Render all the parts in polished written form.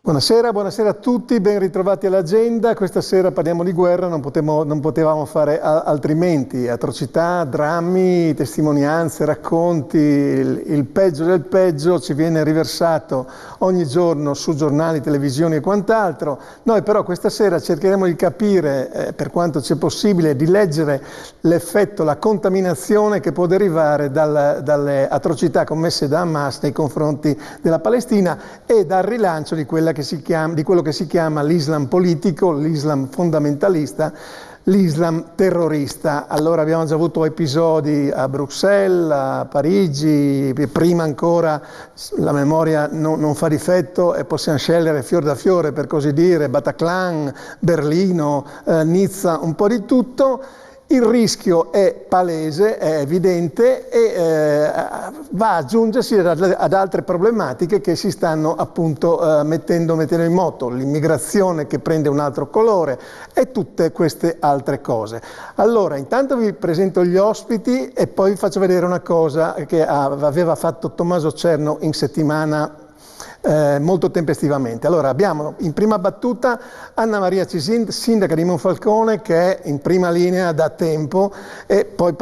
Buonasera, buonasera a tutti, ben ritrovati all'agenda. Questa sera parliamo di guerra, non potevamo fare altrimenti. Atrocità, drammi, testimonianze, racconti, il peggio del peggio ci viene riversato ogni giorno su giornali, televisioni e quant'altro. Noi però questa sera cercheremo di capire, per quanto c'è possibile, di leggere l'effetto, la contaminazione che può derivare dalle atrocità commesse da Hamas nei confronti della Palestina e dal rilancio di quello che si chiama l'Islam politico, l'Islam fondamentalista, l'Islam terrorista. Allora abbiamo già avuto episodi a Bruxelles, a Parigi, prima ancora la memoria non fa difetto e possiamo scegliere fior da fiore, per così dire, Bataclan, Berlino, Nizza, un po' di tutto. Il rischio è palese, è evidente e va ad aggiungersi ad altre problematiche che si stanno appunto mettendo in moto, l'immigrazione che prende un altro colore e tutte queste altre cose. Allora, intanto vi presento gli ospiti e poi vi faccio vedere una cosa che aveva fatto Tommaso Cerno in settimana molto tempestivamente. Allora abbiamo in prima battuta Anna Maria Cisin, sindaca di Monfalcone, che è in prima linea da tempo e poi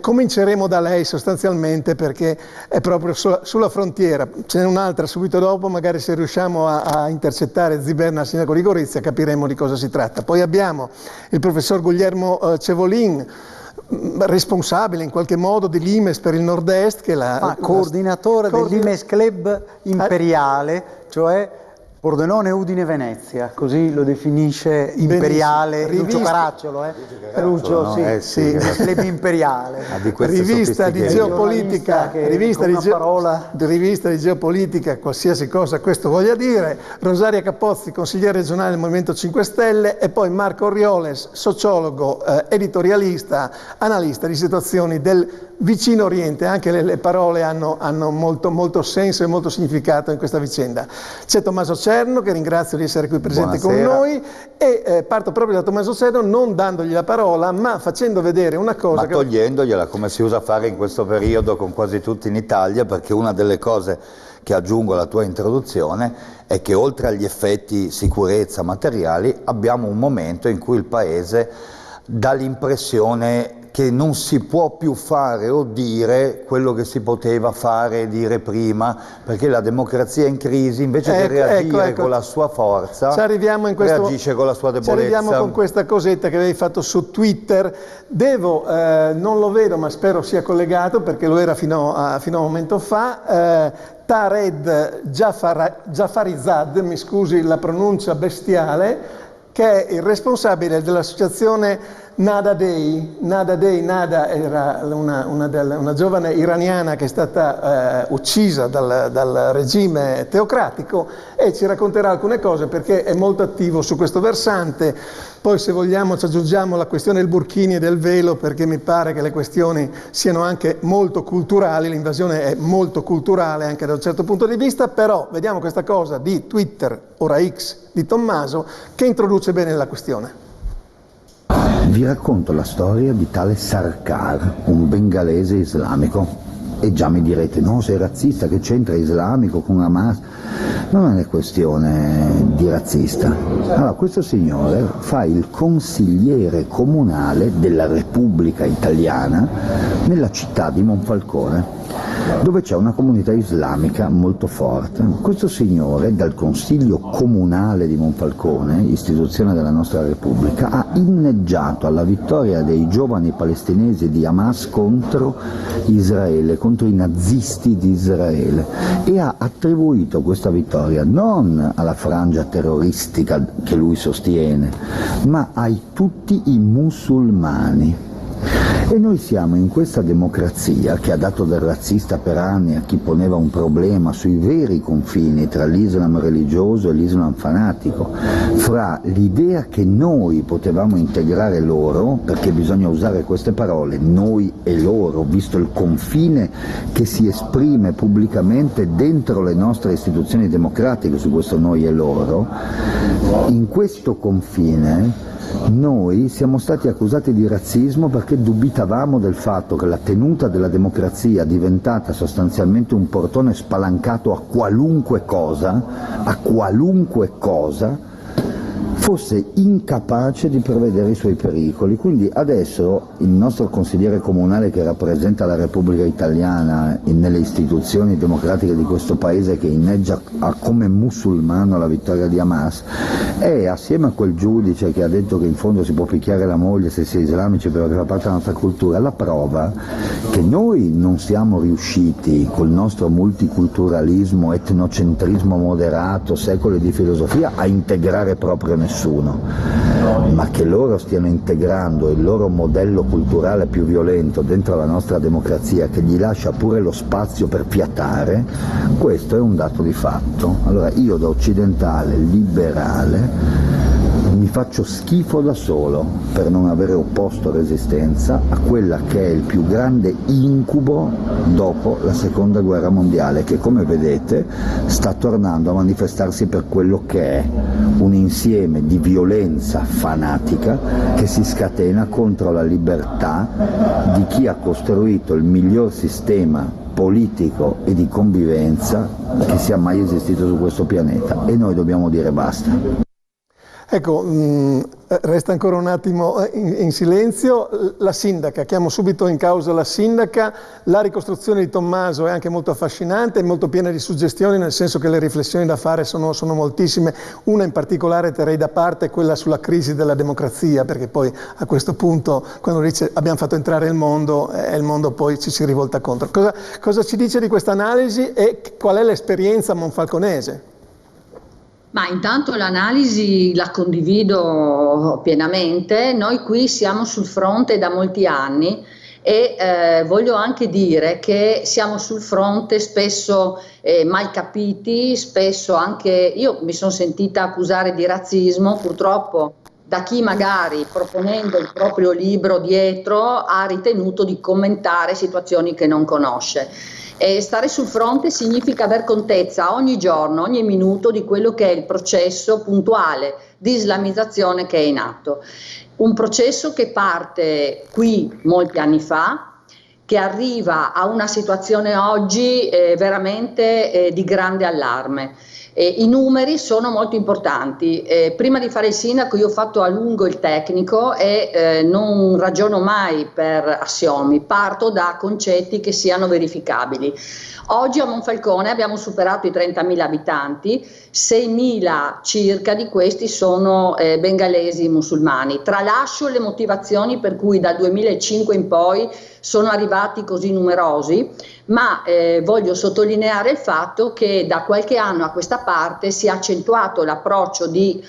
cominceremo da lei sostanzialmente perché è proprio sulla frontiera. Ce n'è un'altra subito dopo, magari se riusciamo a intercettare Ziberna, sindaco di Gorizia, capiremo di cosa si tratta. Poi abbiamo il professor Guglielmo Cevolin, responsabile in qualche modo dell'Imes per il Nord-Est, che è coordinatore dell'Imes Club Imperiale, cioè Pordenone, Udine, Venezia, così lo definisce imperiale Lucio Caracciolo, Lucio, sì, Club Imperiale. Rivista di geopolitica, rivista di geopolitica, qualsiasi cosa questo voglia dire. Rosaria Capozzi, consigliere regionale del Movimento 5 Stelle, e poi Marco Orioles, sociologo, editorialista, analista di situazioni del vicino Oriente. Anche le parole hanno molto senso e molto significato in questa vicenda. C'è Tommaso Cerno, che ringrazio di essere qui presente con noi, e parto proprio da Tommaso Cerno, non dandogli la parola, ma facendo vedere una cosa. Ma togliendogliela, come si usa a fare in questo periodo con quasi tutti in Italia, perché una delle cose che aggiungo alla tua introduzione è che oltre agli effetti sicurezza materiali abbiamo un momento in cui il Paese dà l'impressione che non si può più fare o dire quello che si poteva fare e dire prima, perché la democrazia è in crisi, invece di reagire con la sua forza, reagisce con la sua debolezza. Ci arriviamo con questa cosetta che avevi fatto su Twitter. Non lo vedo, ma spero sia collegato, perché lo era fino a un momento fa. Tared Jafarizad, mi scusi la pronuncia bestiale, che è il responsabile dell'associazione Nada era una giovane iraniana che è stata uccisa dal regime teocratico, e ci racconterà alcune cose perché è molto attivo su questo versante. Poi, se vogliamo, ci aggiungiamo la questione del burkini e del velo, perché mi pare che le questioni siano anche molto culturali, l'invasione è molto culturale anche da un certo punto di vista. Però vediamo questa cosa di Twitter, ora X, di Tommaso, che introduce bene la questione. Vi racconto la storia di tale Sarkar, un bengalese islamico. E già mi direte, no, sei razzista, che c'entra islamico con Hamas? Non è questione di razzista. Allora, questo signore fa il consigliere comunale della Repubblica Italiana nella città di Monfalcone, dove c'è una comunità islamica molto forte. Questo signore, dal Consiglio Comunale di Monfalcone, istituzione della nostra Repubblica, ha inneggiato alla vittoria dei giovani palestinesi di Hamas contro Israele, contro i nazisti di Israele, e ha attribuito questa vittoria non alla frangia terroristica che lui sostiene, ma a tutti i musulmani. E noi siamo in questa democrazia che ha dato del razzista per anni a chi poneva un problema sui veri confini tra l'Islam religioso e l'Islam fanatico, fra l'idea che noi potevamo integrare loro, perché bisogna usare queste parole, noi e loro, visto il confine che si esprime pubblicamente dentro le nostre istituzioni democratiche su questo noi e loro. In questo confine Noi siamo stati accusati di razzismo perché dubitavamo del fatto che la tenuta della democrazia, diventata sostanzialmente un portone spalancato a qualunque cosa, fosse incapace di prevedere i suoi pericoli. Quindi adesso il nostro consigliere comunale, che rappresenta la Repubblica Italiana nelle istituzioni democratiche di questo paese, che inneggia come musulmano alla vittoria di Hamas, è assieme a quel giudice che ha detto che in fondo si può picchiare la moglie se si è islamici perché fa parte della nostra cultura, la prova che noi non siamo riusciti col nostro multiculturalismo, etnocentrismo moderato, secoli di filosofia a integrare proprio nessuno, ma che loro stiano integrando il loro modello culturale più violento dentro la nostra democrazia, che gli lascia pure lo spazio per fiatare, questo è un dato di fatto. Allora io, da occidentale liberale, mi faccio schifo da solo per non avere opposto resistenza a quella che è il più grande incubo dopo la seconda guerra mondiale, che come vedete sta tornando a manifestarsi per quello che è un insieme di violenza fanatica che si scatena contro la libertà di chi ha costruito il miglior sistema politico e di convivenza che sia mai esistito su questo pianeta, e noi dobbiamo dire basta. Ecco, resta ancora un attimo in silenzio. La sindaca, chiamo subito in causa la sindaca. La ricostruzione di Tommaso è anche molto affascinante, è molto piena di suggestioni, nel senso che le riflessioni da fare sono moltissime. Una in particolare terrei da parte, quella sulla crisi della democrazia, perché poi a questo punto, quando dice abbiamo fatto entrare il mondo poi ci si rivolta contro. Cosa ci dice di questa analisi e qual è l'esperienza monfalconese? Ma intanto l'analisi la condivido pienamente. Noi qui siamo sul fronte da molti anni e voglio anche dire che siamo sul fronte spesso mal capiti, spesso anche io mi sono sentita accusare di razzismo, purtroppo da chi magari, proponendo il proprio libro dietro, ha ritenuto di commentare situazioni che non conosce. E stare sul fronte significa aver contezza ogni giorno, ogni minuto di quello che è il processo puntuale di islamizzazione che è in atto. Un processo che parte qui molti anni fa, che arriva a una situazione oggi veramente di grande allarme. I numeri sono molto importanti. Prima di fare il sindaco io ho fatto a lungo il tecnico e non ragiono mai per assiomi, parto da concetti che siano verificabili. Oggi a Monfalcone abbiamo superato i 30.000 abitanti, 6.000 circa di questi sono bengalesi musulmani. Tralascio le motivazioni per cui dal 2005 in poi sono arrivati così numerosi, ma voglio sottolineare il fatto che da qualche anno a questa parte si è accentuato l'approccio di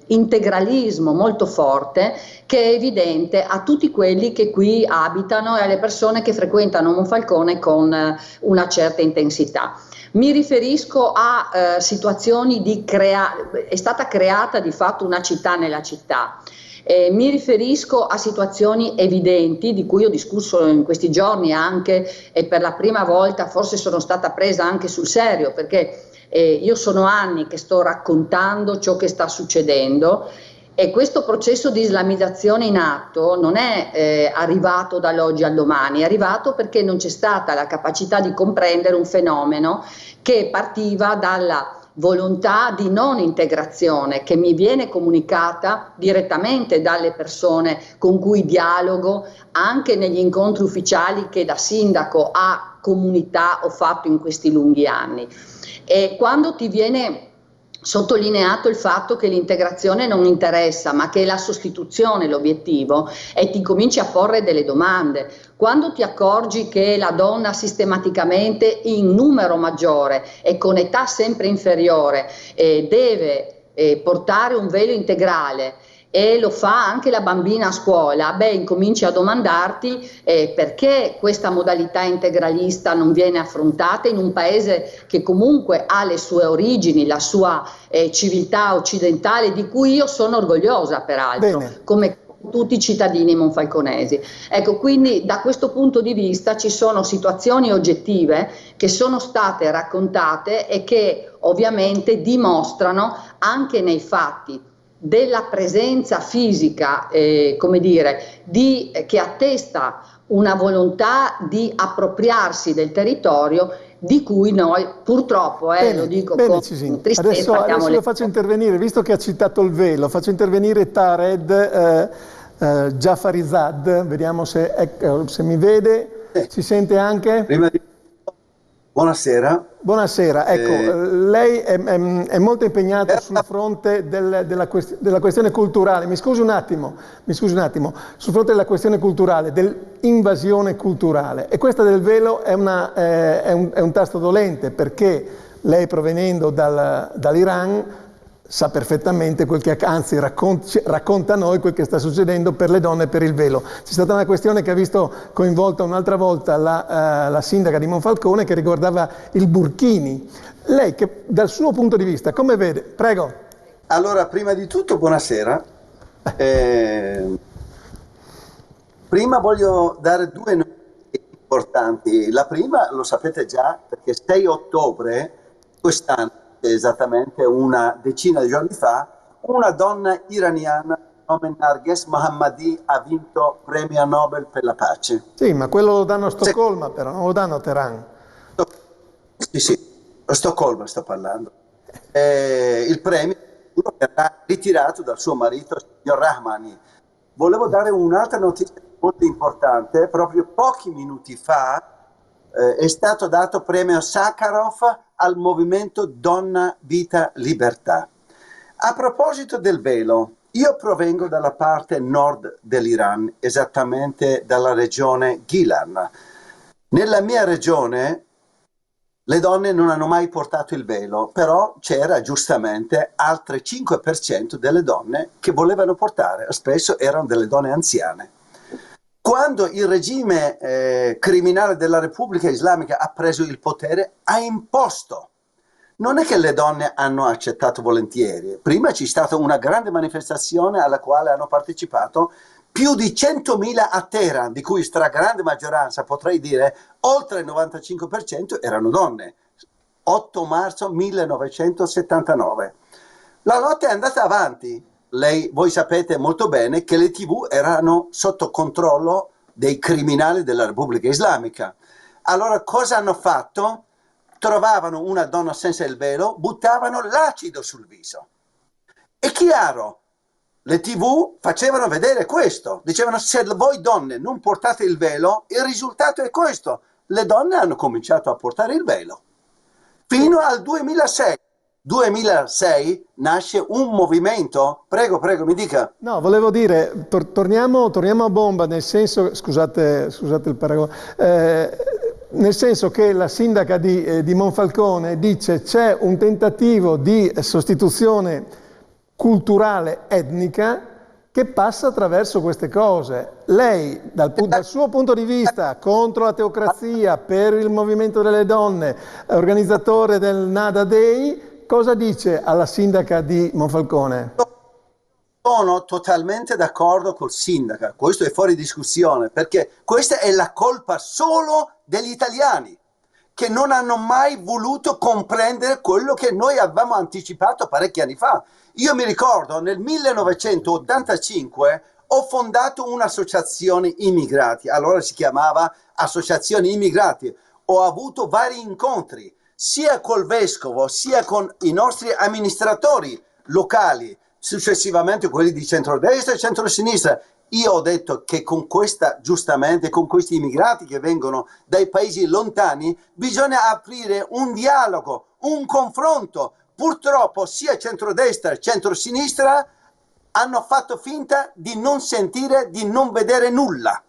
integralismo molto forte, che è evidente a tutti quelli che qui abitano e alle persone che frequentano Monfalcone con una certa intensità. Mi riferisco a situazioni di è stata creata di fatto una città nella città. Mi riferisco a situazioni evidenti di cui ho discusso in questi giorni anche, e per la prima volta forse sono stata presa anche sul serio, perché io sono anni che sto raccontando ciò che sta succedendo, e questo processo di islamizzazione in atto non è arrivato dall'oggi al domani, è arrivato perché non c'è stata la capacità di comprendere un fenomeno che partiva dalla volontà di non integrazione che mi viene comunicata direttamente dalle persone con cui dialogo, anche negli incontri ufficiali che da sindaco a comunità ho fatto in questi lunghi anni. E quando ti viene sottolineato il fatto che l'integrazione non interessa, ma che è la sostituzione l'obiettivo, e ti cominci a porre delle domande. Quando ti accorgi che la donna sistematicamente in numero maggiore e con età sempre inferiore deve portare un velo integrale, e lo fa anche la bambina a scuola, incominci a domandarti perché questa modalità integralista non viene affrontata in un paese che comunque ha le sue origini, la sua civiltà occidentale, di cui io sono orgogliosa peraltro, come tutti i cittadini monfalconesi. Ecco, quindi da questo punto di vista ci sono situazioni oggettive che sono state raccontate e che ovviamente dimostrano anche nei fatti della presenza fisica, come dire, che attesta una volontà di appropriarsi del territorio di cui noi purtroppo, lo dico con tristezza, adesso lo faccio intervenire, visto che ha citato il velo, faccio intervenire Tared Jafarizad, vediamo se mi vede, ci sente anche? Buonasera. Buonasera, ecco, lei è molto impegnata sul fronte della questione culturale, mi scusi un attimo, sul fronte della questione culturale, dell'invasione culturale, e questa del velo è un tasto dolente, perché lei, provenendo dall'Iran, sa perfettamente anzi racconta a noi quel che sta succedendo per le donne e per il velo. C'è stata una questione che ha visto coinvolta un'altra volta la sindaca di Monfalcone, che riguardava il burkini. Lei, che dal suo punto di vista, come vede? Prego. Allora, prima di tutto, buonasera. Prima voglio dare due notizie importanti. La prima, lo sapete già, perché 6 ottobre quest'anno, esattamente una decina di giorni fa, una donna iraniana di nome Narges Mohammadi ha vinto premio Nobel per la pace. Sì, ma quello lo danno a Stoccolma, però non lo danno a Teheran. Sì, a Stoccolma sto parlando. Il premio verrà ritirato dal suo marito, signor Rahmani. Volevo dare un'altra notizia molto importante. Proprio pochi minuti fa è stato dato premio Sakharov al movimento Donna, Vita, Libertà. A proposito del velo, io provengo dalla parte nord dell'Iran, esattamente dalla regione Gilan. Nella mia regione le donne non hanno mai portato il velo, però c'era giustamente altre 5% delle donne che volevano portare, spesso erano delle donne anziane. Quando il regime criminale della Repubblica Islamica ha preso il potere, ha imposto. Non è che le donne hanno accettato volentieri. Prima c'è stata una grande manifestazione alla quale hanno partecipato più di 100.000 a Teheran, di cui stragrande maggioranza, potrei dire, oltre il 95% erano donne. 8 marzo 1979. La lotta è andata avanti. Voi sapete molto bene che le TV erano sotto controllo dei criminali della Repubblica Islamica. Allora cosa hanno fatto? Trovavano una donna senza il velo, buttavano l'acido sul viso. È chiaro, le TV facevano vedere questo. Dicevano: se voi donne non portate il velo, il risultato è questo. Le donne hanno cominciato a portare il velo. Fino al 2006. 2006 nasce un movimento, prego mi dica. No, volevo dire, torniamo a bomba, nel senso, scusate il paragone, nel senso che la sindaca di Monfalcone dice c'è un tentativo di sostituzione culturale etnica che passa attraverso queste cose. Lei, dal suo punto di vista, contro la teocrazia, per il movimento delle donne, organizzatore del Nada Day, cosa dice alla sindaca di Monfalcone? Sono totalmente d'accordo col sindaco, questo è fuori discussione, perché questa è la colpa solo degli italiani, che non hanno mai voluto comprendere quello che noi avevamo anticipato parecchi anni fa. Io mi ricordo, nel 1985 ho fondato un'associazione immigrati, allora si chiamava Associazione Immigrati. Ho avuto vari incontri, sia col vescovo, sia con i nostri amministratori locali, successivamente quelli di centrodestra e centrosinistra. Io ho detto che con giustamente con questi immigrati che vengono dai paesi lontani, bisogna aprire un dialogo, un confronto. Purtroppo sia centrodestra che centrosinistra hanno fatto finta di non sentire, di non vedere nulla.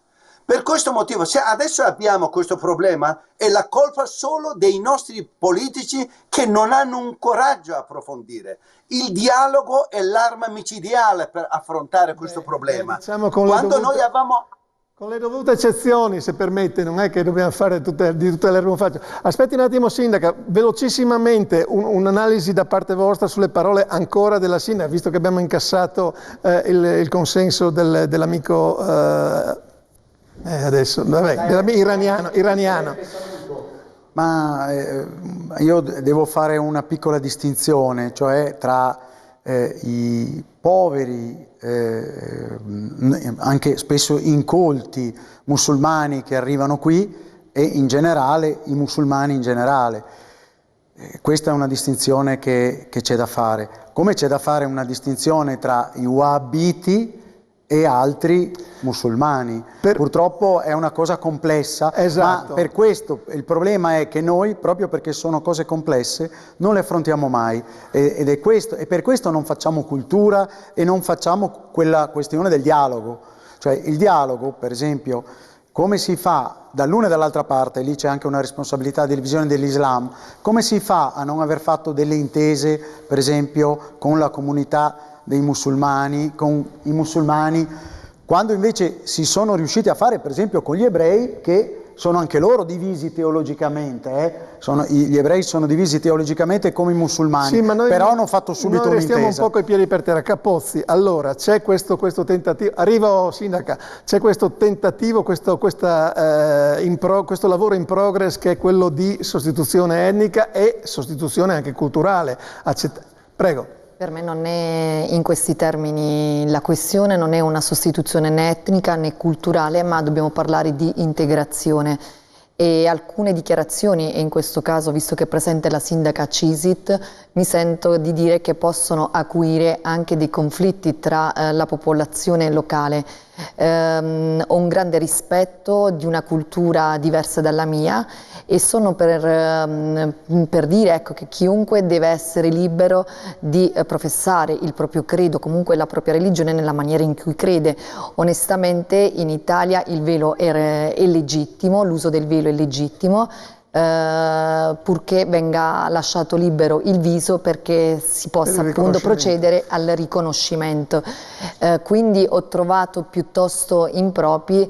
Per questo motivo, se adesso abbiamo questo problema, è la colpa solo dei nostri politici che non hanno un coraggio a approfondire. Il dialogo è l'arma micidiale per affrontare questo problema. Diciamo con le dovute eccezioni, se permette, non è che dobbiamo fare di tutte le facce. Aspetti un attimo, sindaca, velocissimamente un'analisi da parte vostra sulle parole ancora della sindaca, visto che abbiamo incassato il consenso dell'amico adesso, vabbè, iraniano. Ma io devo fare una piccola distinzione, cioè tra i poveri, anche spesso incolti musulmani che arrivano qui e in generale i musulmani in generale. Questa è una distinzione che c'è da fare, come c'è da fare una distinzione tra i wahhabiti e altri musulmani. Purtroppo è una cosa complessa, esatto. Ma per questo il problema è che noi, proprio perché sono cose complesse, non le affrontiamo mai, ed è questo, e per questo non facciamo cultura e non facciamo quella questione del dialogo. Cioè il dialogo, per esempio, come si fa dall'una e dall'altra parte, lì c'è anche una responsabilità di visione dell'Islam, come si fa a non aver fatto delle intese, per esempio, con la comunità dei musulmani, con i musulmani, quando invece si sono riusciti a fare, per esempio, con gli ebrei, che sono anche loro divisi teologicamente, gli ebrei sono divisi teologicamente come i musulmani, sì, ma però hanno fatto subito un'intesa. Noi restiamo un po' coi piedi per terra. Capozzi, allora c'è questo tentativo, arrivo sindaca, c'è questo tentativo, questo lavoro in progress che è quello di sostituzione etnica e sostituzione anche culturale. Prego. Per me non è in questi termini la questione, non è una sostituzione né etnica né culturale, ma dobbiamo parlare di integrazione. E alcune dichiarazioni, e in questo caso, visto che è presente la sindaca Cisit, mi sento di dire che possono acuire anche dei conflitti tra la popolazione locale. Ho un grande rispetto di una cultura diversa dalla mia e sono per dire, ecco, che chiunque deve essere libero di professare il proprio credo, comunque la propria religione nella maniera in cui crede. Onestamente in Italia il velo è legittimo, l'uso del velo è legittimo, purché venga lasciato libero il viso perché si possa appunto procedere al riconoscimento. Quindi ho trovato piuttosto improprie,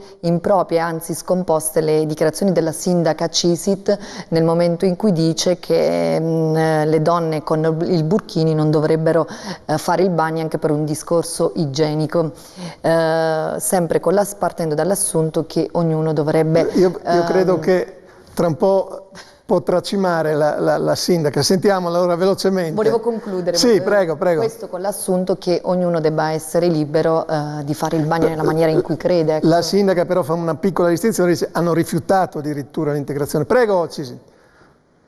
anzi scomposte, le dichiarazioni della sindaca Cisit nel momento in cui dice che le donne con il burkini non dovrebbero fare il bagno anche per un discorso igienico, sempre partendo dall'assunto che ognuno dovrebbe... Io credo che tra un po' potrà cimare la sindaca. Sentiamola allora velocemente. Volevo concludere. Sì, prego. Questo con l'assunto che ognuno debba essere libero di fare il bagno nella maniera in cui crede. Ecco. La sindaca però fa una piccola distinzione, dice hanno rifiutato addirittura l'integrazione. Prego, Cisi.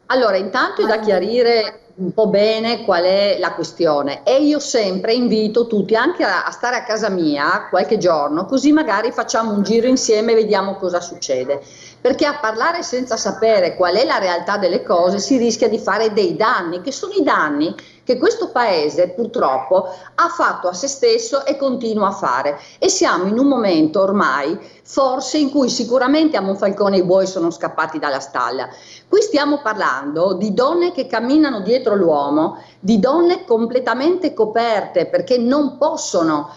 Allora, intanto è da chiarire un po' bene qual è la questione e io sempre invito tutti anche a stare a casa mia qualche giorno, così magari facciamo un giro insieme e vediamo cosa succede, perché a parlare senza sapere qual è la realtà delle cose si rischia di fare dei danni, che sono i danni che questo paese purtroppo ha fatto a se stesso e continua a fare, e siamo in un momento ormai forse in cui sicuramente a Monfalcone i buoi sono scappati dalla stalla. Qui stiamo parlando di donne che camminano dietro l'uomo, di donne completamente coperte perché non possono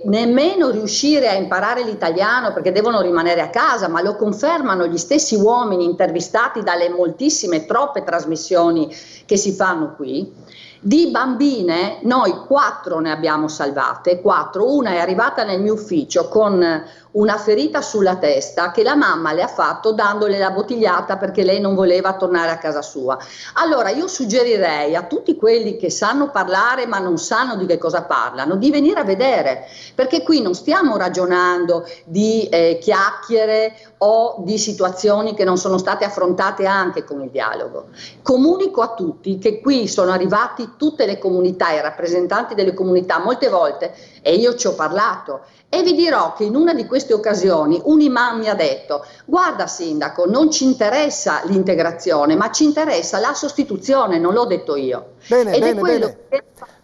nemmeno riuscire a imparare l'italiano perché devono rimanere a casa, ma lo confermano gli stessi uomini intervistati dalle moltissime, troppe trasmissioni che si fanno qui. Di bambine noi 4 ne abbiamo salvate, 4, una è arrivata nel mio ufficio con una ferita sulla testa che la mamma le ha fatto dandole la bottigliata perché lei non voleva tornare a casa sua. Allora io suggerirei a tutti quelli che sanno parlare ma non sanno di che cosa parlano di venire a vedere, perché qui non stiamo ragionando di chiacchiere o di situazioni che non sono state affrontate anche con il dialogo. Comunico a tutti che qui sono arrivati tutte le comunità, i rappresentanti delle comunità molte volte, e io ci ho parlato, e vi dirò che in una di queste occasioni un imam mi ha detto: guarda sindaco, non ci interessa l'integrazione ma ci interessa la sostituzione, non l'ho detto io. Bene, bene.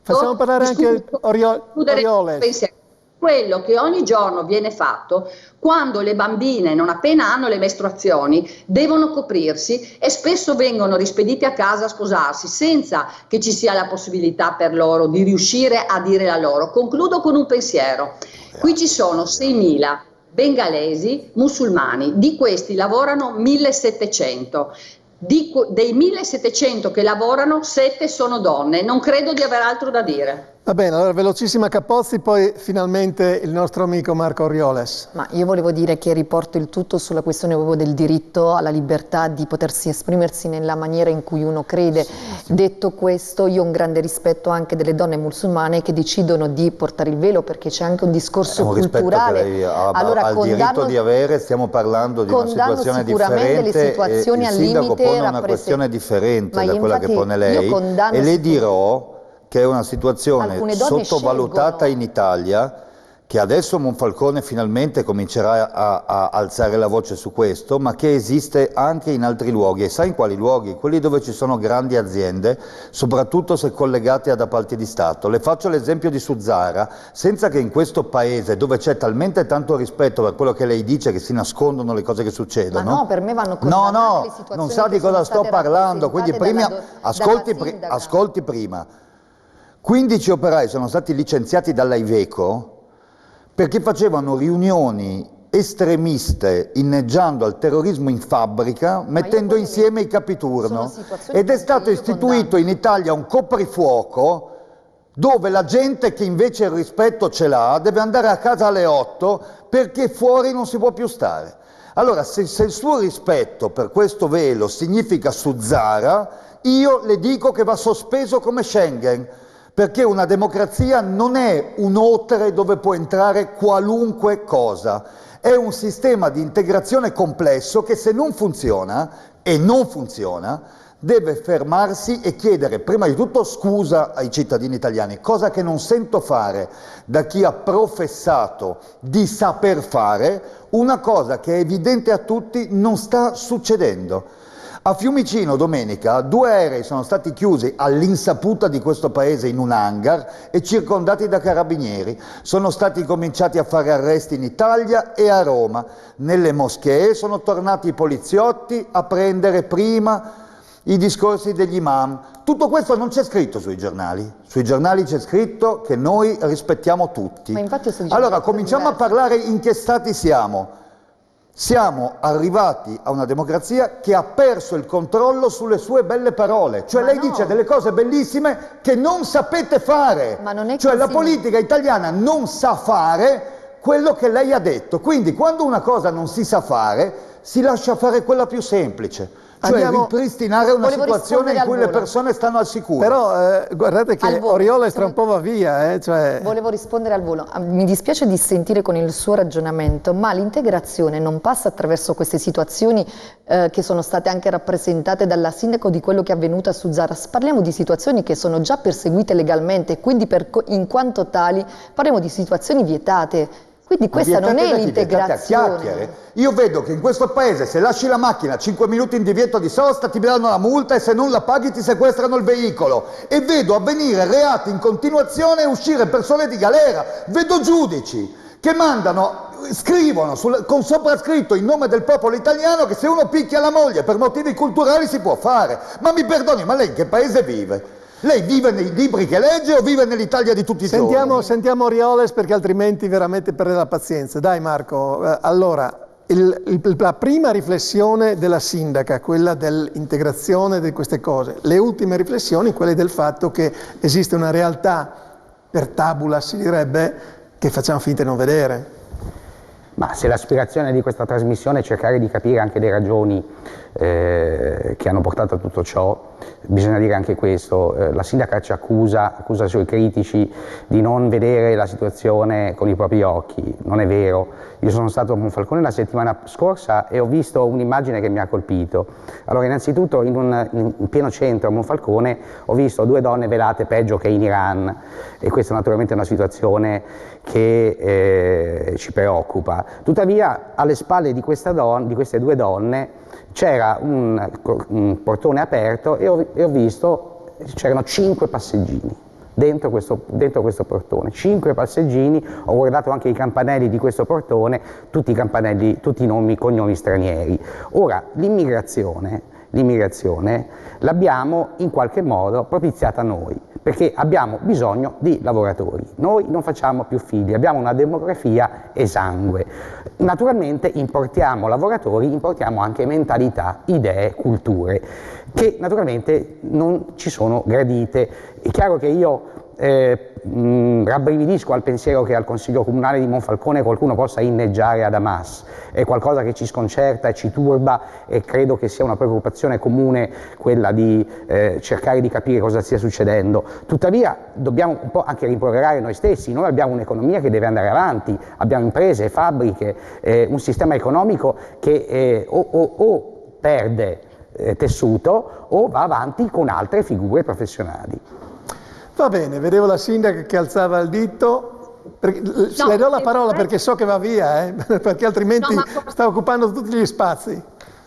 Facciamo parlare anche Orioles. Quello che ogni giorno viene fatto quando le bambine, non appena hanno le mestruazioni, devono coprirsi e spesso vengono rispedite a casa a sposarsi senza che ci sia la possibilità per loro di riuscire a dire la loro. Concludo con un pensiero. Qui ci sono 6.000 bengalesi musulmani, di questi lavorano 1.700. Dei 1.700 che lavorano, 7 sono donne. Non credo di aver altro da dire. Va bene, allora velocissima Capozzi, poi finalmente il nostro amico Marco Orioles. Ma io volevo dire che riporto il tutto sulla questione proprio del diritto alla libertà di potersi esprimersi nella maniera in cui uno crede. Detto questo, io ho un grande rispetto anche delle donne musulmane che decidono di portare il velo, perché c'è anche un discorso culturale. Che lei ha il diritto di avere, stiamo parlando di una situazione differente, le situazioni e il al sindaco limite pone una questione differente da quella che pone lei, e le dirò che è una situazione sottovalutata in Italia, che adesso Monfalcone finalmente comincerà a alzare la voce su questo, ma che esiste anche in altri luoghi. E sai in quali luoghi? Quelli dove ci sono grandi aziende, soprattutto se collegate ad appalti di Stato. Le faccio l'esempio di Suzzara, senza che in questo paese, dove c'è talmente tanto rispetto per quello che lei dice, che si nascondono le cose che succedono. Ma no, per me vanno condannate le situazioni. Non sa di cosa sto parlando, quindi prima ascolti prima. 15 operai sono stati licenziati dalla Iveco perché facevano riunioni estremiste inneggiando al terrorismo in fabbrica, mettendo insieme i capiturno, ed è stato istituito in Italia un coprifuoco dove la gente che invece il rispetto ce l'ha deve andare a casa alle 8 perché fuori non si può più stare. Allora, se il suo rispetto per questo velo significa Suzzara, io le dico che va sospeso come Schengen, perché una democrazia non è un otre dove può entrare qualunque cosa, è un sistema di integrazione complesso che, se non funziona, e non funziona, deve fermarsi e chiedere prima di tutto scusa ai cittadini italiani, cosa che non sento fare da chi ha professato di saper fare, una cosa che è evidente a tutti non sta succedendo. A Fiumicino domenica 2 aerei sono stati chiusi all'insaputa di questo paese in un hangar e circondati da carabinieri. Sono stati cominciati a fare arresti in Italia e a Roma. Nelle moschee sono tornati i poliziotti a prendere prima i discorsi degli imam. Tutto questo non c'è scritto sui giornali. Sui giornali c'è scritto che noi rispettiamo tutti. Ma infatti allora cominciamo a parlare in che stati siamo. Siamo arrivati a una democrazia che ha perso il controllo sulle sue belle parole, cioè lei dice delle cose bellissime che non sapete fare, ma non è cioè così. La politica italiana non sa fare quello che lei ha detto, quindi quando una cosa non si sa fare si lascia fare quella più semplice. Cioè ripristinare una situazione in cui le persone stanno al sicuro. Però guardate che Orioles tra un po' va via. Volevo rispondere al volo. Mi dispiace dissentire con il suo ragionamento, ma l'integrazione non passa attraverso queste situazioni che sono state anche rappresentate dalla sindaco di quello che è avvenuto a Suzzara. Parliamo di situazioni che sono già perseguite legalmente, quindi in quanto tali parliamo di situazioni vietate. Quindi questa non è l'integrazione. Io vedo che in questo paese, se lasci la macchina 5 minuti in divieto di sosta, ti danno la multa, e se non la paghi ti sequestrano il veicolo. E vedo avvenire reati in continuazione e uscire persone di galera. Vedo giudici che scrivono con soprascritto in nome del popolo italiano che se uno picchia la moglie per motivi culturali si può fare. Ma mi perdoni, ma lei in che paese vive? Lei vive nei libri che legge o vive nell'Italia di tutti i giorni? Sentiamo Orioles, perché altrimenti veramente perde la pazienza. Dai Marco, allora, la prima riflessione della sindaca, quella dell'integrazione di queste cose, le ultime riflessioni, quelle del fatto che esiste una realtà per tabula, si direbbe, che facciamo finta di non vedere. Ma se l'aspirazione di questa trasmissione è cercare di capire anche le ragioni che hanno portato a tutto ciò, bisogna dire anche questo: la sindaca ci accusa i suoi critici di non vedere la situazione con i propri occhi. Non è vero. Io sono stato a Monfalcone la settimana scorsa e ho visto un'immagine che mi ha colpito. Allora, innanzitutto in pieno centro a Monfalcone ho visto 2 donne velate peggio che in Iran, e questa naturalmente è una situazione che ci preoccupa. Tuttavia, alle spalle di queste 2 donne c'era un portone aperto e ho visto c'erano 5 passeggini dentro questo portone, 5 passeggini. Ho guardato anche i campanelli di questo portone, tutti nomi, cognomi stranieri. Ora, l'immigrazione l'abbiamo in qualche modo propiziata noi, perché abbiamo bisogno di lavoratori. Noi non facciamo più figli, abbiamo una demografia esangue. Naturalmente importiamo lavoratori, importiamo anche mentalità, idee, culture. che naturalmente non ci sono gradite. È chiaro che io rabbrividisco al pensiero che al Consiglio Comunale di Monfalcone qualcuno possa inneggiare ad Hamas, è qualcosa che ci sconcerta e ci turba, e credo che sia una preoccupazione comune quella di cercare di capire cosa stia succedendo. Tuttavia dobbiamo un po' anche rimproverare noi stessi. Noi abbiamo un'economia che deve andare avanti, abbiamo imprese, fabbriche, un sistema economico che o perde tessuto o va avanti con altre figure professionali. Va bene, vedevo la sindaca che alzava il dito. Le do la parola perché so che va via, perché altrimenti sta occupando tutti gli spazi.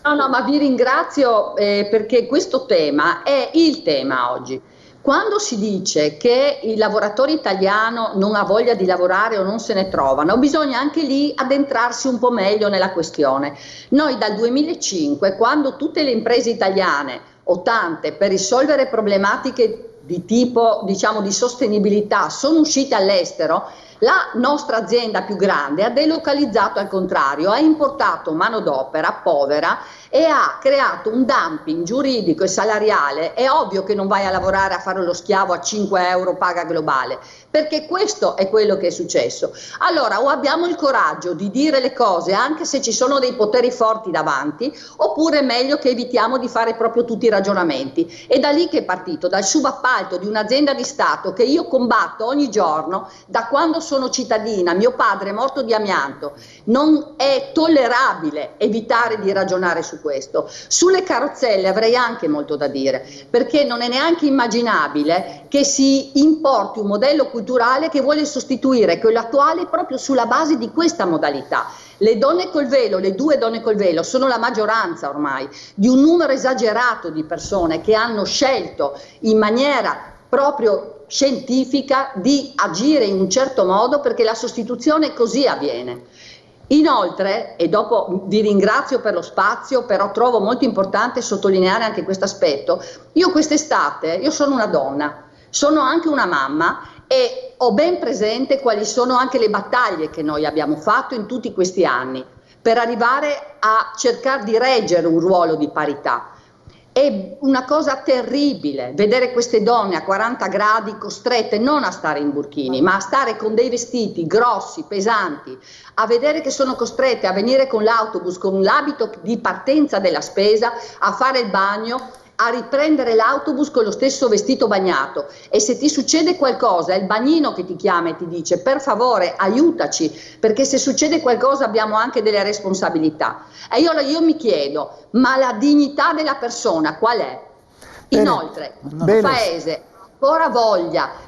No, ma vi ringrazio perché questo tema è il tema oggi. Quando si dice che il lavoratore italiano non ha voglia di lavorare o non se ne trovano, bisogna anche lì addentrarsi un po' meglio nella questione. Noi dal 2005, quando tutte le imprese italiane, o tante, per risolvere problematiche di tipo, diciamo, di sostenibilità sono uscite all'estero, la nostra azienda più grande ha delocalizzato al contrario, ha importato manodopera povera e ha creato un dumping giuridico e salariale. È ovvio che non vai a lavorare a fare lo schiavo a 5 euro paga globale, perché questo è quello che è successo. Allora, o abbiamo il coraggio di dire le cose anche se ci sono dei poteri forti davanti, oppure è meglio che evitiamo di fare proprio tutti i ragionamenti. E da lì che è partito, dal subappalto di un'azienda di Stato che io combatto ogni giorno da quando sono cittadina. Mio padre è morto di amianto. Non è tollerabile evitare di ragionare su questo. Sulle carrozzelle avrei anche molto da dire, perché non è neanche immaginabile che si importi un modello culturale che vuole sostituire quello attuale proprio sulla base di questa modalità. Le donne col velo, le 2 donne col velo, sono la maggioranza ormai di un numero esagerato di persone che hanno scelto in maniera proprio scientifica di agire in un certo modo, perché la sostituzione così avviene. Inoltre, e dopo vi ringrazio per lo spazio, però trovo molto importante sottolineare anche questo aspetto, io quest'estate, io sono una donna, sono anche una mamma e ho ben presente quali sono anche le battaglie che noi abbiamo fatto in tutti questi anni per arrivare a cercare di reggere un ruolo di parità. È una cosa terribile vedere queste donne a 40 gradi costrette non a stare in burkini, ma a stare con dei vestiti grossi, pesanti, a vedere che sono costrette a venire con l'autobus, con l'abito di partenza della spesa, a fare il bagno, a riprendere l'autobus con lo stesso vestito bagnato. E se ti succede qualcosa è il bagnino che ti chiama e ti dice: per favore aiutaci, perché se succede qualcosa abbiamo anche delle responsabilità. E io mi chiedo, ma la dignità della persona qual è? Inoltre,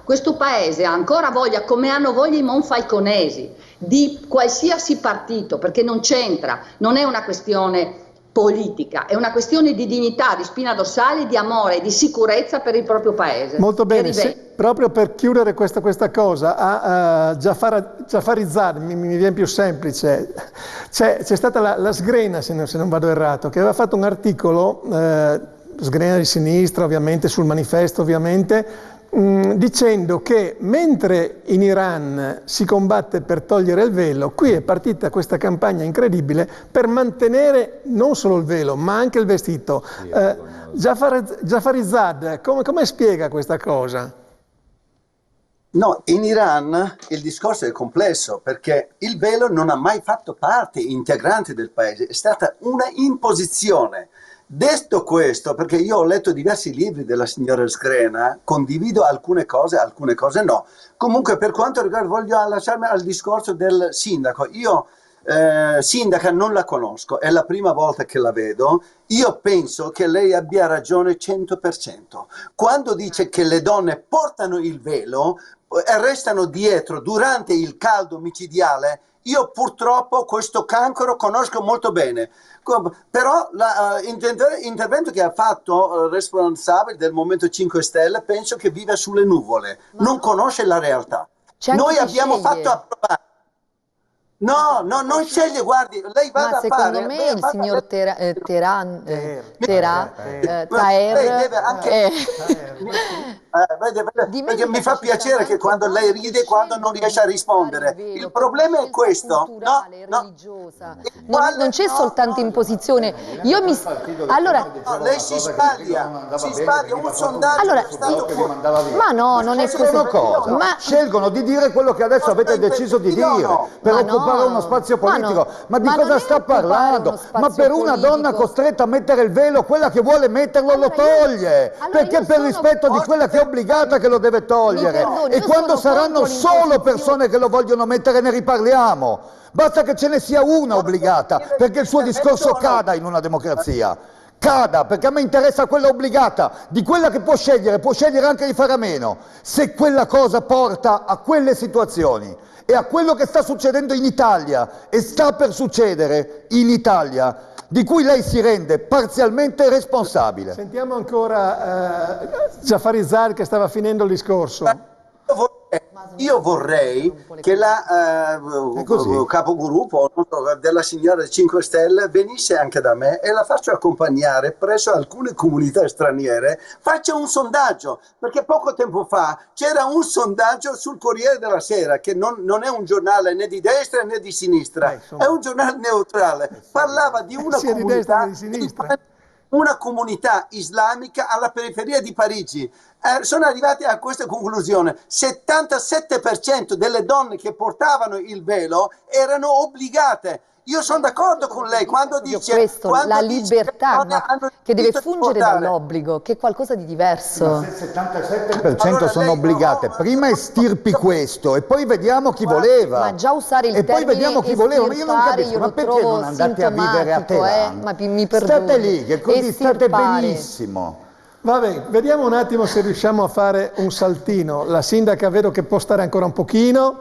questo paese ha ancora voglia, come hanno voglia i monfalconesi, di qualsiasi partito, perché non c'entra, non è una questione politica, è una questione di dignità, di spina dorsale, di amore e di sicurezza per il proprio paese. Molto bene, proprio per chiudere questa cosa, a Jafarizad mi viene più semplice, c'è stata la Sgrena, se non vado errato, che aveva fatto un articolo, Sgrena di sinistra ovviamente, sul manifesto ovviamente, dicendo che mentre in Iran si combatte per togliere il velo, qui è partita questa campagna incredibile per mantenere non solo il velo ma anche il vestito. Jafarizad, come spiega questa cosa? No, in Iran il discorso è complesso perché il velo non ha mai fatto parte integrante del paese, è stata una imposizione. Detto questo, perché io ho letto diversi libri della signora Sgrena, condivido alcune cose no. Comunque, per quanto riguarda, voglio lasciarmi al discorso del sindaco. Io sindaca non la conosco, è la prima volta che la vedo. Io penso che lei abbia ragione 100%. Quando dice che le donne portano il velo e restano dietro durante il caldo micidiale, io purtroppo questo cancro conosco molto bene, però l'intervento che ha fatto responsabile del Movimento 5 Stelle penso che vive sulle nuvole, non conosce la realtà. Noi abbiamo fatto approvare. No, non sceglie, guardi, lei va Ma a secondo fare... me il signor Taher vede, perché mi fa piacere che quando lei ride e quando non riesce a rispondere. Il problema è questo. Religiosa. Non c'è soltanto imposizione. Allora, lei si sbaglia, un sondaggio. Allora, ma no, non è così. Scelgono di dire quello che adesso avete deciso di dire per occupare uno spazio politico. Ma di cosa sta parlando? Ma per una donna costretta a mettere il velo, quella che vuole metterlo lo toglie, perché per rispetto di quella che è obbligata che lo deve togliere. E quando saranno solo persone che lo vogliono mettere ne riparliamo. Basta che ce ne sia una obbligata perché il suo discorso cada in una democrazia. Cada, perché a me interessa quella obbligata, di quella che può scegliere anche di fare a meno, se quella cosa porta a quelle situazioni e a quello che sta succedendo in Italia e sta per succedere in Italia, di cui lei si rende parzialmente responsabile. Sentiamo ancora Jafarizad che stava finendo il discorso. Io vorrei che la capogruppo della signora 5 Stelle venisse anche da me e la faccio accompagnare presso alcune comunità straniere, faccia un sondaggio, perché poco tempo fa c'era un sondaggio sul Corriere della Sera, che non è un giornale né di destra né di sinistra, è un giornale neutrale, parlava di una comunità di destra che di sinistra. Una comunità islamica alla periferia di Parigi. Sono arrivati a questa conclusione: 77% delle donne che portavano il velo erano obbligate. Io sono d'accordo con lei quando dice questo, la libertà che deve fungere dall'obbligo, che è qualcosa di diverso. Ma se il 77% sono obbligate, prima estirpi questo e poi vediamo chi voleva. Ma già usare il termine poi vediamo chi voleva. Io non capisco, ma perché non andate a vivere a Teheran? Ma mi perdoni. State lì, che così state benissimo. Vabbè, vediamo un attimo se riusciamo a fare un saltino. La sindaca vedo che può stare ancora un pochino.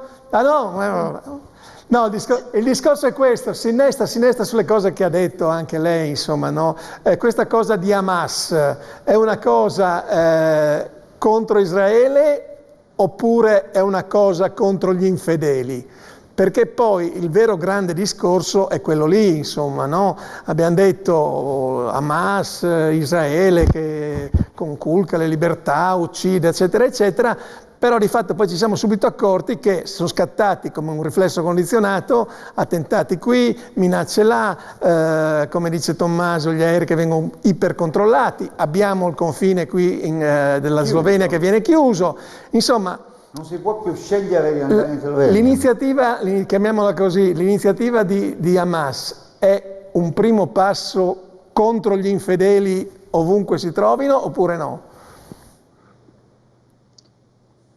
No, il discorso è questo, si innesta sulle cose che ha detto anche lei, insomma, no? Questa cosa di Hamas è una cosa contro Israele oppure è una cosa contro gli infedeli? Perché poi il vero grande discorso è quello lì, insomma, no? Abbiamo detto Hamas, Israele che conculca le libertà, uccide, eccetera, eccetera, però di fatto poi ci siamo subito accorti che sono scattati come un riflesso condizionato, attentati qui, minacce là, come dice Tommaso, gli aerei che vengono ipercontrollati, abbiamo il confine qui della Slovenia che viene chiuso, insomma... Non si può più scegliere di andare in Slovenia. L'iniziativa, chiamiamola così, l'iniziativa di Hamas è un primo passo contro gli infedeli ovunque si trovino oppure no?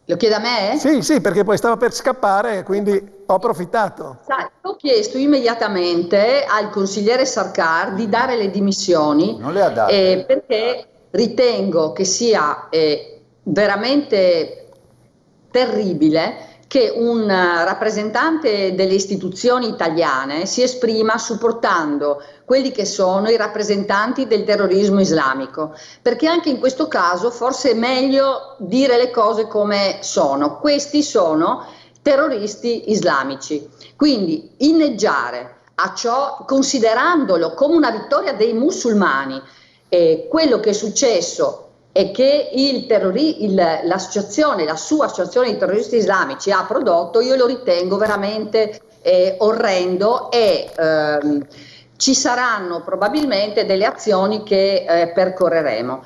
Lo chiede a me? Sì, perché poi stava per scappare, quindi ho approfittato. Ho chiesto immediatamente al consigliere Sarkar di dare le dimissioni. Non le ha date. Perché ritengo che sia veramente terribile che un rappresentante delle istituzioni italiane si esprima supportando quelli che sono i rappresentanti del terrorismo islamico, perché anche in questo caso forse è meglio dire le cose come sono. Questi sono terroristi islamici, quindi inneggiare a ciò, considerandolo come una vittoria dei musulmani, quello che è successo e che la sua associazione di terroristi islamici ha prodotto, io lo ritengo veramente orrendo e ci saranno probabilmente delle azioni che percorreremo.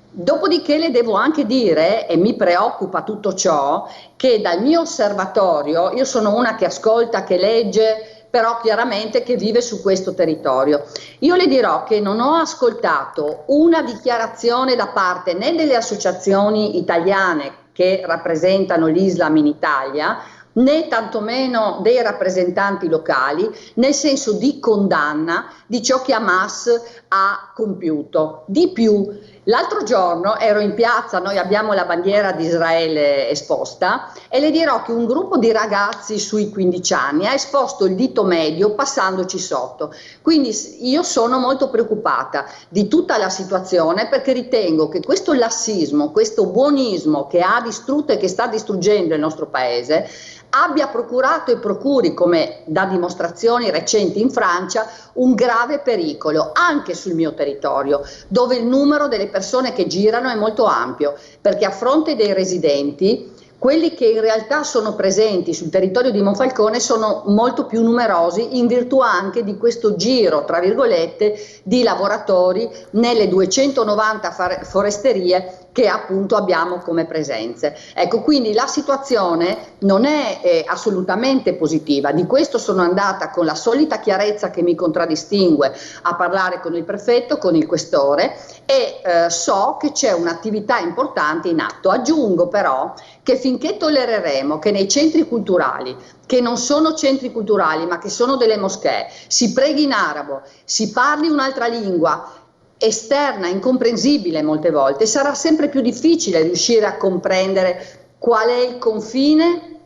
Dopodiché le devo anche dire, e mi preoccupa tutto ciò, che dal mio osservatorio, io sono una che ascolta, che legge, però chiaramente che vive su questo territorio. Io le dirò che non ho ascoltato una dichiarazione da parte né delle associazioni italiane che rappresentano l'Islam in Italia, né tantomeno dei rappresentanti locali, nel senso di condanna di ciò che Hamas ha compiuto. Di più, L'altro giorno ero in piazza, noi abbiamo la bandiera di Israele esposta e le dirò che un gruppo di ragazzi sui 15 anni ha esposto il dito medio passandoci sotto. Quindi io sono molto preoccupata di tutta la situazione, perché ritengo che questo lassismo, questo buonismo che ha distrutto e che sta distruggendo il nostro paese abbia procurato e procuri, come da dimostrazioni recenti in Francia, un grave pericolo anche sul mio territorio, dove il numero delle persone che girano è molto ampio, perché a fronte dei residenti, quelli che in realtà sono presenti sul territorio di Monfalcone sono molto più numerosi, in virtù anche di questo giro, tra virgolette, di lavoratori nelle 290 foresterie che appunto abbiamo come presenze. Ecco, quindi la situazione non è assolutamente positiva. Di questo sono andata con la solita chiarezza che mi contraddistingue a parlare con il prefetto, con il questore, e so che c'è un'attività importante in atto. Aggiungo però che finché tollereremo che nei centri culturali, che non sono centri culturali ma che sono delle moschee, si preghi in arabo, si parli un'altra lingua esterna, incomprensibile molte volte, sarà sempre più difficile riuscire a comprendere qual è il confine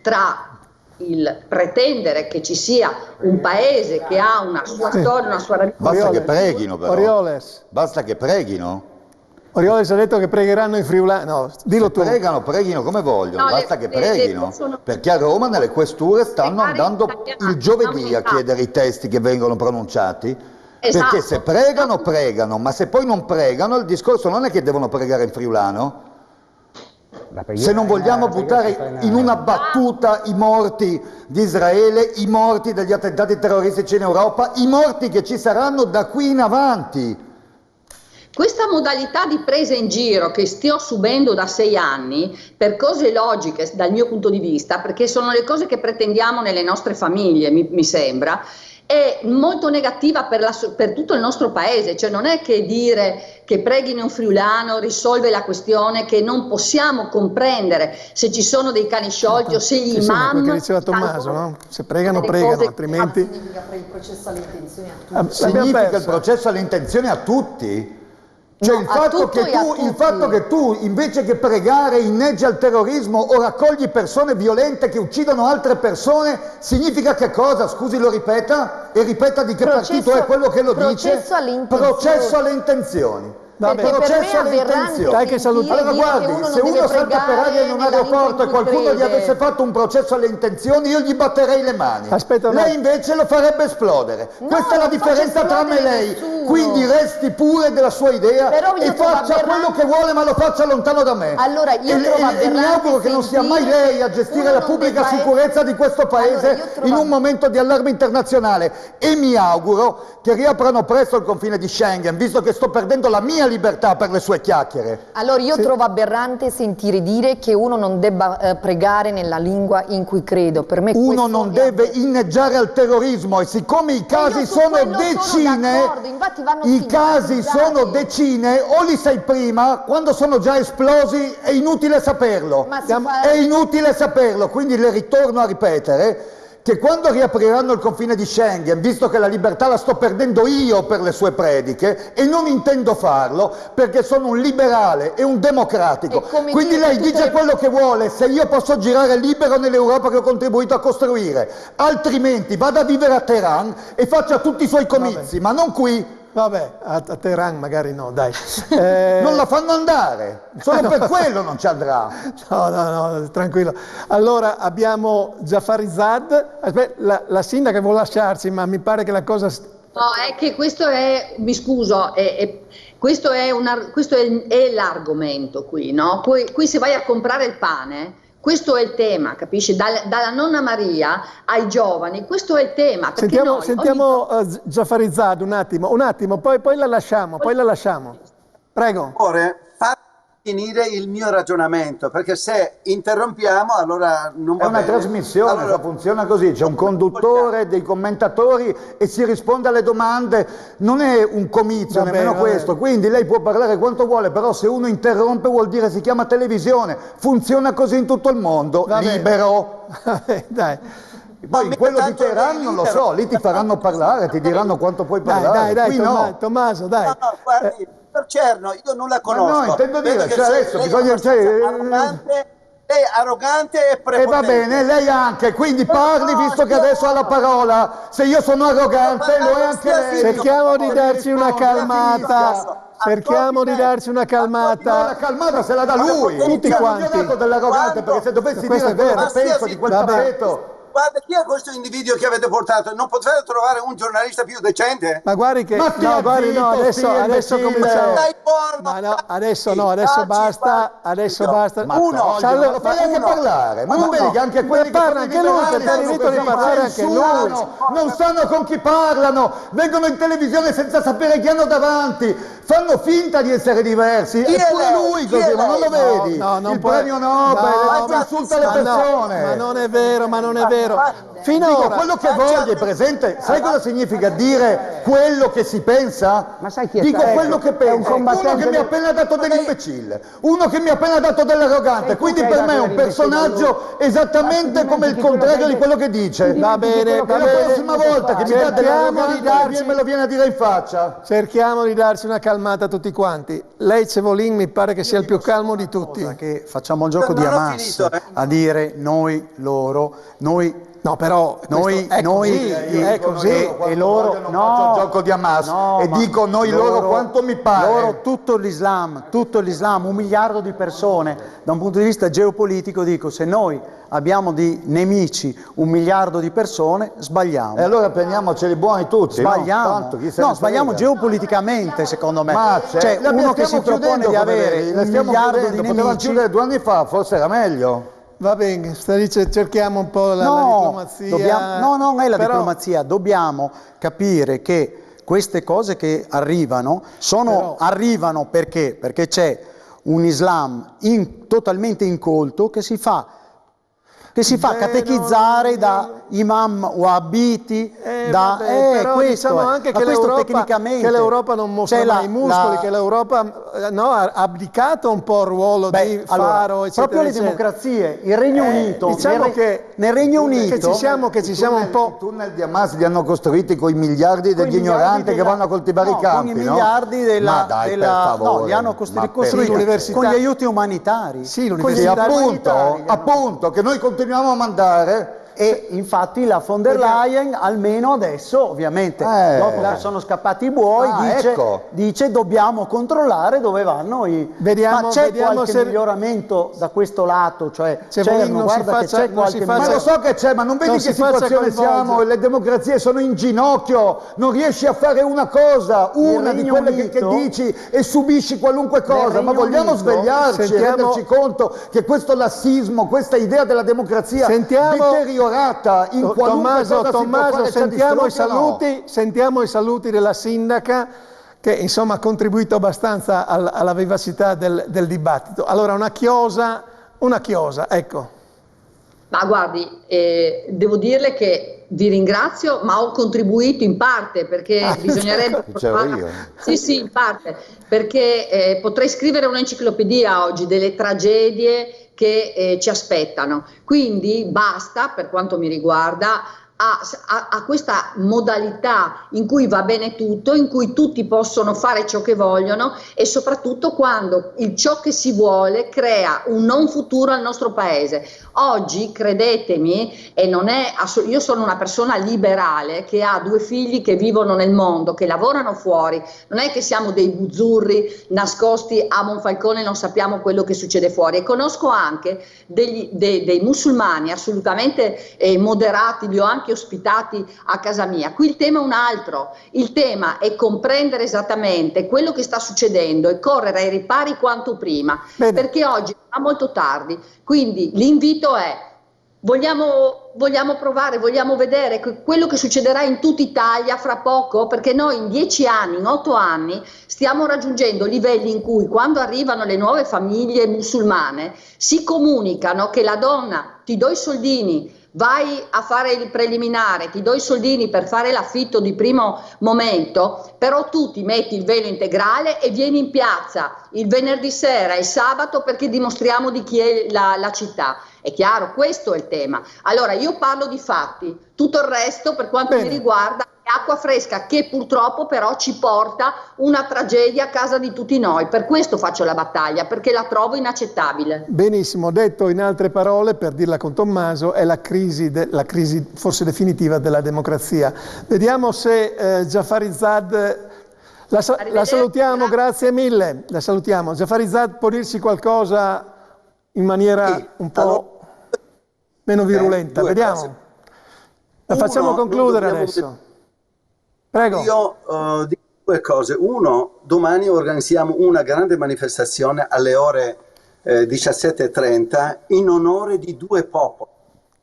tra il pretendere che ci sia un paese che ha una sua storia, una sua radice. Basta che preghino però. Orioles. Basta che preghino. Orioles ha detto che pregheranno in friulano. No, dillo Se tu. preghino come vogliono, No, basta che preghino. Perché a Roma nelle questure stanno andando il giovedì a chiedere i testi che vengono pronunciati. Esatto. Perché se pregano, ma se poi non pregano, il discorso non è che devono pregare in friulano. Se non vogliamo buttare in una battuta i morti di Israele, i morti degli attentati terroristici in Europa, i morti che ci saranno da qui in avanti. Questa modalità di presa in giro che sto subendo da 6 anni, per cose logiche dal mio punto di vista, perché sono le cose che pretendiamo nelle nostre famiglie, mi sembra, è molto negativa per tutto il nostro paese. Cioè non è che dire che preghino un friulano risolve la questione, che non possiamo comprendere se ci sono dei cani sciolti o se gli imam... Perché diceva Tommaso, no? Se pregano, pregano, altrimenti... Significa il processo alle intenzioni a tutti. Significa il processo alle intenzioni a tutti? Cioè No, il fatto che tu invece che pregare inneggi al terrorismo o raccogli persone violente che uccidono altre persone, significa che cosa? Scusi, lo ripeta? E ripeta di che partito è quello che lo dice? Processo alle intenzioni. Perché Processo alle intenzioni. Dai che saluto. Allora guardi, se uno salta per aria in un aeroporto e qualcuno gli avesse fatto un processo alle intenzioni, io gli batterei le mani. Aspetta, lei invece lo farebbe esplodere. Questa è la differenza tra me e lei. Quindi resti pure della sua idea e faccia quello che vuole, ma lo faccia lontano da me. Allora, io trovo e mi auguro che non sia mai lei a gestire la pubblica sicurezza di questo paese in un momento di allarme internazionale. E mi auguro che riaprano presto il confine di Schengen, visto che sto perdendo la mia libertà per le sue chiacchiere. Allora io trovo aberrante sentire dire che uno non debba pregare nella lingua in cui credo. Per me uno non deve inneggiare al terrorismo, e siccome i casi sono decine, i casi sono decine, o li sai prima, quando sono già esplosi è inutile saperlo. È inutile saperlo, quindi le ritorno a ripetere che quando riapriranno il confine di Schengen, visto che la libertà la sto perdendo io per le sue prediche, e non intendo farlo perché sono un liberale e un democratico, quindi lei dice quello che vuole, se io posso girare libero nell'Europa che ho contribuito a costruire, altrimenti vada a vivere a Teheran e faccia tutti i suoi comizi, ma non qui. Vabbè, a Teheran magari no, dai. Non la fanno andare, solo per quello non ci andrà. No, tranquillo. Allora abbiamo Jafarizad. Aspetta, la sindaca vuole lasciarci, ma mi pare che la cosa... No, è che questo è, mi scuso, questo è l'argomento qui, no? Qui se vai a comprare il pane... Questo è il tema, capisci? Dalla nonna Maria ai giovani, questo è il tema. Sentiamo Jafarizad un attimo, poi la lasciamo, Prego. Ora, fa finire il mio ragionamento, perché se interrompiamo allora non va bene. È una trasmissione, allora, funziona così, c'è un conduttore, dei commentatori e si risponde alle domande, non è un comizio nemmeno questo, quindi lei può parlare quanto vuole, però se uno interrompe vuol dire si chiama televisione, funziona così in tutto il mondo, libero. Dai. Poi in quello di Teheran non lo so, lì ti faranno parlare, ti diranno quanto puoi parlare. Dai, Qui no. Tommaso, dai. No, guardi, per Cerno, io non la conosco. no, intendo dire, Vedo che cioè, adesso lei bisogna- è arrogante, lei è arrogante e E prepotente. va bene, lei anche, quindi parli visto che adesso ha la parola. Se io sono arrogante, lo è anche lei. Cerchiamo di darci una calmata. Cerchiamo di darci una No, calmata. la calmata se la dà lui. Tutti Io quanti. Non gli ho dato dell'arrogante, perché se dovessi Questo dire è vero. quello che penso di quel Vabbè. tappeto... Guarda, chi è questo individuo che avete portato? Non potete trovare un giornalista più decente? Ma guardi che Ma stia no, guardi, no, zitto, adesso imbecille. cominciamo. Dai, porno, Ma no, adesso no, adesso basta, adesso basta. Ma uno, lo fai anche parlare, ma non vedi che anche quelli che parla sono anche lui, liberali perché ha sono diritto di così, parlare anche lui. censurano, non sanno con chi parlano, vengono in televisione senza sapere chi hanno davanti, fanno finta di essere diversi, Chi è è pure lei? lui Chi è così, ma non lo lei? vedi? No, non Il può- premio Nobel, no, ma insulta le ma no, persone. ma non è vero, ma non è vero. Dico, Finora, quello che voglio è presente, sai cosa significa dire quello che si pensa? Ma sai chi è Dico stato? quello che È un pensa, uno combattente che mi ha appena dato dell'imbecille, uno che mi ha appena dato dell'arrogante, Sei tu quindi che hai per dato me è un dell'imbecille a personaggio esattamente Ma come il dimentichi quello contrario che di quello che dice. va bene, E va la bene. prossima volta che mi dà Cerchiamo di dell'arrogante darci- me lo viene a dire in faccia. cerchiamo di darci una calmata a tutti quanti. Lei, Cevolin, mi pare che sia il più calmo di tutti. Che facciamo il gioco di Non ho Hamas finito, a dire noi, loro, noi... No, però Noi, questo è così, è così. E loro non faccio il gioco di Hamas e ma dico noi loro quanto mi pare. Loro, tutto l'Islam, 1 miliardo di persone, da un punto di vista geopolitico dico, se noi abbiamo di nemici 1 miliardo di persone, sbagliamo. E allora prendiamoceli buoni tutti, Sbagliamo, no? Tanto, chi se ne sbagliamo frega. geopoliticamente secondo me. Ma Cioè la uno che stiamo si propone chiudendo, di avere poverelli, la 1 stiamo miliardo di chiudendo, potevamo nemici... chiudere 2 anni fa, forse era meglio. Va bene, cerchiamo un po' la diplomazia. non è la però- diplomazia, dobbiamo capire che queste cose che arrivano arrivano perché? Perché c'è un Islam totalmente incolto che si fa catechizzare da imam wahhabiti, però questo diciamo è. anche Ma che questo l'Europa, tecnicamente che l'Europa non mostra c'è mai i muscoli, che l'Europa ha abdicato un po' il ruolo di faro, eccetera, proprio le eccetera. democrazie, il Regno Unito, diciamo nel Regno che Unito ci siamo un po'. I tunnel di Hamas li hanno costruiti con i miliardi degli ignoranti che vanno a coltivare i campi, con i no? miliardi Ma dai, per favore. no, li hanno Ma costruiti l'università. con gli aiuti umanitari. Sì, Con gli l'università. aiuti Sì, umanitari li hanno appunto, che noi continuiamo a mandare. E infatti la von der Leyen, almeno adesso, ovviamente, dopo che sono scappati i buoi, dice dobbiamo controllare dove vanno i... Vediamo- Ma c'è vediamo qualche se- miglioramento da questo lato? Cioè, Cevolin, non si guarda che faccia- c'è non qualche si faccia- Ma lo so che c'è, ma non vedi Non che si faccia situazione coinvolgere. siamo? Le democrazie sono in ginocchio, non riesci a fare una cosa, una di Regno quelle che Unito- dici e subisci qualunque cosa, ma Regno vogliamo Unito- svegliarci e Sentiamo- renderci conto che questo lassismo, questa idea della democrazia deteriorata in qualunque cosa si può Tommaso, fare, ci ha sentiamo i distrutti o no? sentiamo i saluti della sindaca che insomma ha contribuito abbastanza alla vivacità del dibattito. Allora una chiosa, ecco. Ma guardi, devo dirle che vi ringrazio, ma ho contribuito in parte perché bisognerebbe... c'ero io. Sì, in parte, perché potrei scrivere un'enciclopedia oggi delle tragedie che ci aspettano. Quindi basta, per quanto mi riguarda, a questa modalità in cui va bene tutto, in cui tutti possono fare ciò che vogliono e soprattutto quando ciò che si vuole crea un non futuro al nostro paese. Oggi, credetemi, e non è io sono una persona liberale che ha 2 figli che vivono nel mondo, che lavorano fuori, non è che siamo dei buzzurri nascosti a Monfalcone e non sappiamo quello che succede fuori, e conosco anche dei musulmani assolutamente moderati, li ho anche ospitati a casa mia. Qui il tema è un altro, il tema è comprendere esattamente quello che sta succedendo e correre ai ripari quanto prima. Bene. Perché oggi è molto tardi, quindi l'invito è vogliamo provare, vogliamo vedere quello che succederà in tutta Italia fra poco, perché noi in 10 anni, in 8 anni stiamo raggiungendo livelli in cui quando arrivano le nuove famiglie musulmane si comunicano che la donna ti do i soldini, vai a fare il preliminare, ti do i soldini per fare l'affitto di primo momento, però tu ti metti il velo integrale e vieni in piazza il venerdì sera e il sabato perché dimostriamo di chi è la città. È chiaro, questo è il tema. Allora io parlo di fatti, tutto il resto per quanto mi riguarda è acqua fresca che purtroppo però ci porta una tragedia a casa di tutti noi. Per questo faccio la battaglia, perché la trovo inaccettabile. Benissimo, detto in altre parole, per dirla con Tommaso, è la crisi forse definitiva della democrazia. Vediamo se Jafarizad, la salutiamo, grazie mille, la salutiamo. Jafarizad può dirci qualcosa in maniera un po' meno virulenta, vediamo. La facciamo concludere adesso. Prego. Io dico due cose. Uno, domani organizziamo una grande manifestazione alle ore 17:30 in onore di due popoli,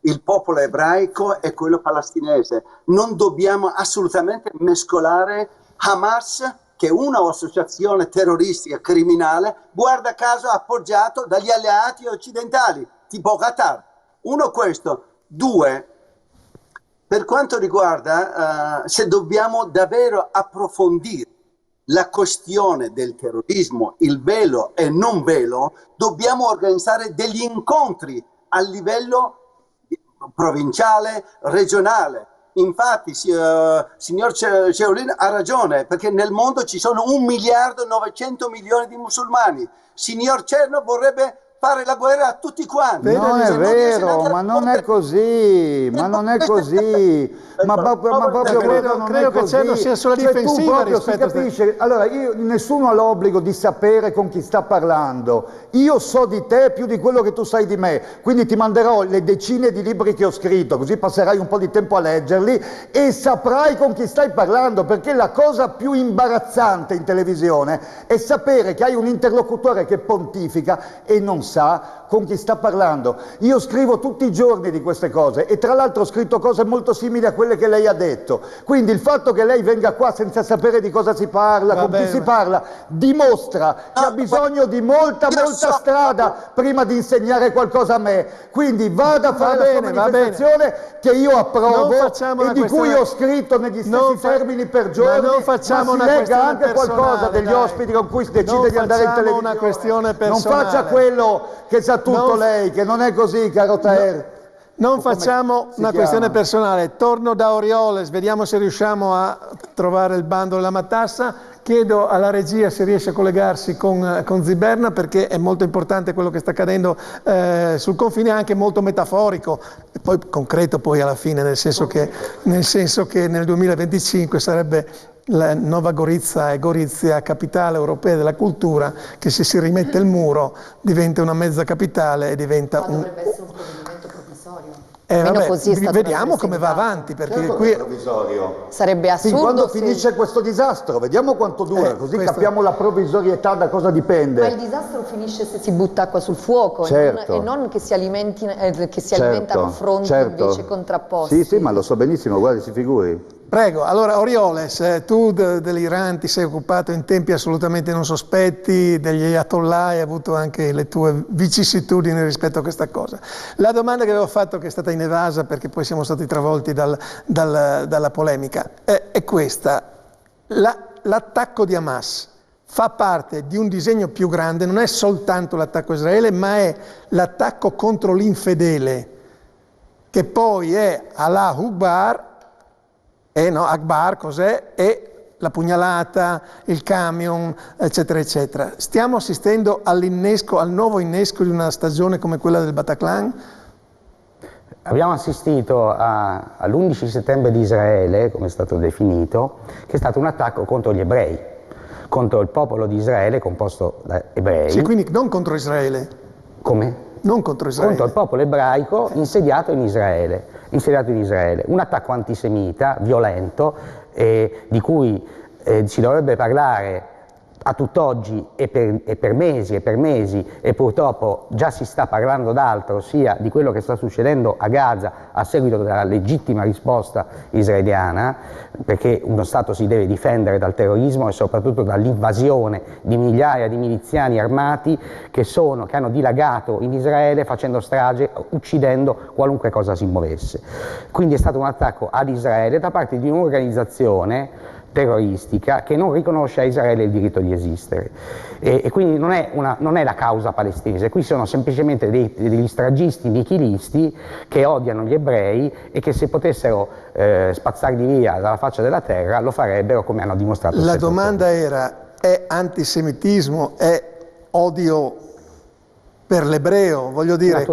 il popolo ebraico e quello palestinese. Non dobbiamo assolutamente mescolare Hamas, che è un'associazione terroristica criminale, guarda caso appoggiato dagli alleati occidentali, tipo Qatar. Uno questo. Due, per quanto riguarda se dobbiamo davvero approfondire la questione del terrorismo, il velo e non velo, dobbiamo organizzare degli incontri a livello provinciale, regionale. Infatti, signor Ceolin ha ragione, perché nel mondo ci sono 1.900.000.000 di musulmani. Signor Cerno vorrebbe fare la guerra a tutti quanti. Non è vero, ma non è così, ma non è così, ma proprio credo che Cerno sia sulla difensiva rispetto a capisce. Allora, nessuno ha l'obbligo di sapere con chi sta parlando. Io so di te più di quello che tu sai di me, quindi ti manderò le decine di libri che ho scritto, così passerai un po' di tempo a leggerli e saprai con chi stai parlando, perché la cosa più imbarazzante in televisione è sapere che hai un interlocutore che pontifica e non sa con chi sta parlando. Io scrivo tutti i giorni di queste cose e tra l'altro ho scritto cose molto simili a quelle che lei ha detto, quindi il fatto che lei venga qua senza sapere di cosa si parla, con chi si parla, dimostra che ha bisogno di molta strada prima di insegnare qualcosa a me, quindi vada a fare la sua manifestazione che io approvo e di cui ho scritto negli stessi termini per giorni, ma si legga anche qualcosa degli ospiti con cui decide di andare in televisione. Non faccia quello che sa tutto lei, che non è così, caro Taher. Non facciamo una questione personale. Torno da Orioles, vediamo se riusciamo a trovare il bando della matassa. Chiedo alla regia se riesce a collegarsi con Ziberna, perché è molto importante quello che sta accadendo sul confine, anche molto metaforico e poi concreto poi alla fine, nel senso che nel 2025 sarebbe la nuova Gorizia e Gorizia capitale europea della cultura, che se si rimette il muro diventa una mezza capitale e diventa dovrebbe essere un provvedimento provvisorio. Così vediamo come va avanti, perché qui sarebbe assurdo. Fin quando finisce questo disastro, vediamo quanto dura, così capiamo la provvisorietà da cosa dipende. Ma il disastro finisce se si butta acqua sul fuoco, certo. e non che si alimentano fronti invece contrapposti. Sì, ma lo so benissimo, guardi, si figuri. Prego, allora Orioles, tu dell'Iran ti sei occupato in tempi assolutamente non sospetti, degli ayatollah, hai avuto anche le tue vicissitudini rispetto a questa cosa. La domanda che avevo fatto, che è stata inevasa perché poi siamo stati travolti dalla polemica, è questa. L'attacco di Hamas fa parte di un disegno più grande, non è soltanto l'attacco a Israele, ma è l'attacco contro l'infedele, che poi è Allah Akbar. Akbar cos'è? E la pugnalata, il camion, eccetera, eccetera. Stiamo assistendo al nuovo innesco di una stagione come quella del Bataclan? Abbiamo assistito all'11 settembre di Israele, come è stato definito, che è stato un attacco contro gli ebrei, contro il popolo di Israele composto da ebrei. Sì, quindi non contro Israele. Come? Non contro Israele. Contro il popolo ebraico insediato in Israele. Un attacco antisemita, violento, di cui si dovrebbe parlare a tutt'oggi e per mesi e purtroppo già si sta parlando d'altro, ossia di quello che sta succedendo a Gaza a seguito della legittima risposta israeliana, perché uno Stato si deve difendere dal terrorismo e soprattutto dall'invasione di migliaia di miliziani armati che hanno dilagato in Israele facendo strage, uccidendo qualunque cosa si muovesse. Quindi è stato un attacco ad Israele da parte di un'organizzazione terroristica che non riconosce a Israele il diritto di esistere. E quindi non è la causa palestinese, qui sono semplicemente degli stragisti nichilisti che odiano gli ebrei e che se potessero spazzarli via dalla faccia della terra lo farebbero, come hanno dimostrato. La domanda era: è antisemitismo, è odio per l'ebreo? Voglio dire,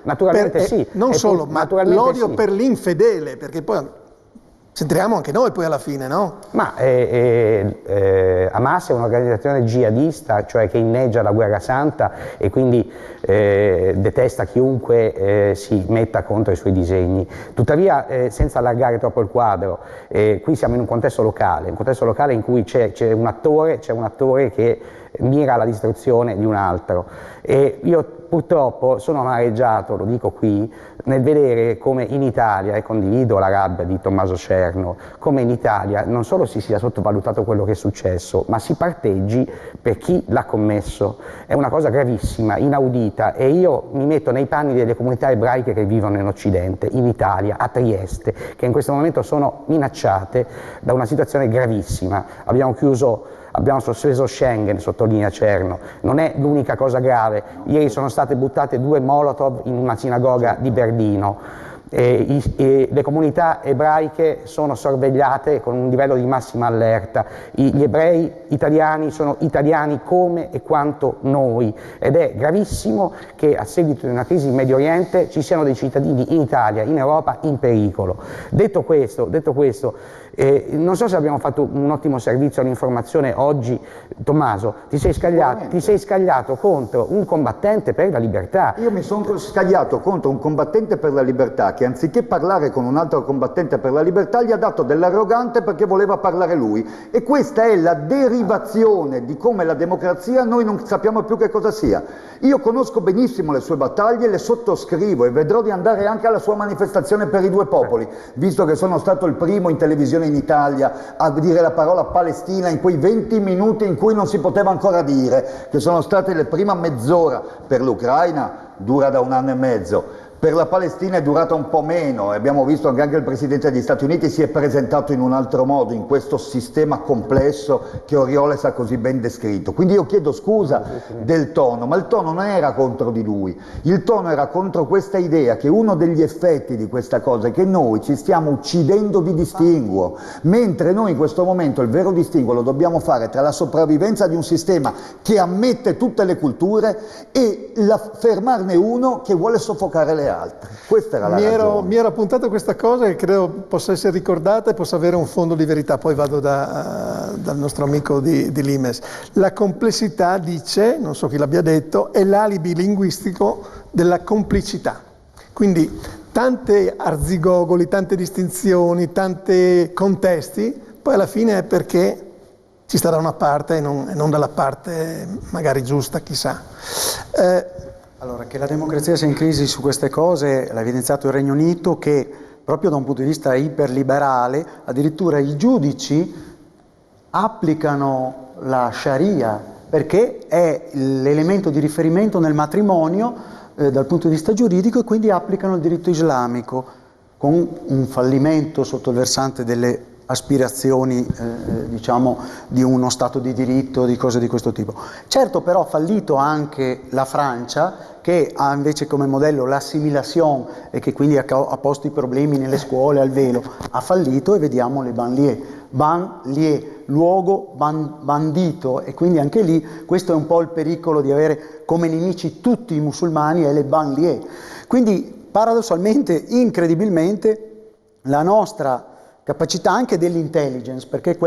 naturalmente sì. Non solo, ma l'odio per l'infedele, perché poi c'entriamo anche noi poi alla fine, no? Ma Hamas è un'organizzazione jihadista, cioè che inneggia la guerra santa e quindi detesta chiunque si metta contro i suoi disegni. Tuttavia, senza allargare troppo il quadro, qui siamo in un contesto locale in cui c'è un attore che mira alla distruzione di un altro. E io purtroppo sono amareggiato, lo dico qui, nel vedere come in Italia, e condivido la rabbia di Tommaso Cerno, come in Italia non solo si sia sottovalutato quello che è successo, ma si parteggi per chi l'ha commesso. È una cosa gravissima, inaudita, e io mi metto nei panni delle comunità ebraiche che vivono in Occidente, in Italia, a Trieste, che in questo momento sono minacciate da una situazione gravissima. Abbiamo sospeso Schengen, sottolinea Cerno, non è l'unica cosa grave. Ieri sono state buttate 2 Molotov in una sinagoga di Berlino. Le comunità ebraiche sono sorvegliate con un livello di massima allerta. Gli ebrei italiani sono italiani come e quanto noi, ed è gravissimo che a seguito di una crisi in Medio Oriente ci siano dei cittadini in Italia, in Europa, in pericolo. Detto questo, non so se abbiamo fatto un ottimo servizio all'informazione oggi. Tommaso, ti sei scagliato contro un combattente per la libertà. Io mi sono scagliato contro un combattente per la libertà che, anziché parlare con un altro combattente per la libertà, gli ha dato dell'arrogante perché voleva parlare lui. E questa è la derivazione di come la democrazia noi non sappiamo più che cosa sia. Io conosco benissimo le sue battaglie, le sottoscrivo e vedrò di andare anche alla sua manifestazione per i 2 popoli, visto che sono stato il primo in televisione in Italia a dire la parola Palestina in quei 20 minuti in cui non si poteva ancora dire, che sono state le prima mezz'ora. Per l'Ucraina dura da 1 anno e mezzo. Per la Palestina è durata un po' meno, e abbiamo visto che anche il Presidente degli Stati Uniti si è presentato in un altro modo in questo sistema complesso che Orioles ha così ben descritto. Quindi io chiedo scusa del tono, ma il tono non era contro di lui, il tono era contro questa idea che uno degli effetti di questa cosa è che noi ci stiamo uccidendo di distinguo, mentre noi in questo momento il vero distinguo lo dobbiamo fare tra la sopravvivenza di un sistema che ammette tutte le culture e fermarne uno che vuole soffocare le altre. Questa era la ragione. Mi ero appuntato questa cosa che credo possa essere ricordata e possa avere un fondo di verità. Poi vado dal nostro amico di Limes. La complessità, dice, non so chi l'abbia detto, è l'alibi linguistico della complicità. Quindi tante arzigogoli, tante distinzioni, tanti contesti, poi alla fine è perché ci sta da una parte e non dalla parte magari giusta, chissà. Allora, che la democrazia sia in crisi su queste cose l'ha evidenziato il Regno Unito, che proprio da un punto di vista iperliberale addirittura i giudici applicano la Sharia perché è l'elemento di riferimento nel matrimonio dal punto di vista giuridico, e quindi applicano il diritto islamico, con un fallimento sotto il versante delle aspirazioni diciamo di uno Stato di diritto, di cose di questo tipo. Certo, però ha fallito anche la Francia, che ha invece come modello l'assimilation e che quindi ha posto i problemi nelle scuole al velo. Ha fallito, e vediamo le banlieue, luogo bandito, e quindi anche lì questo è un po' il pericolo di avere come nemici tutti i musulmani e le banlieue. Quindi paradossalmente, incredibilmente, la nostra capacità anche dell'intelligence, perché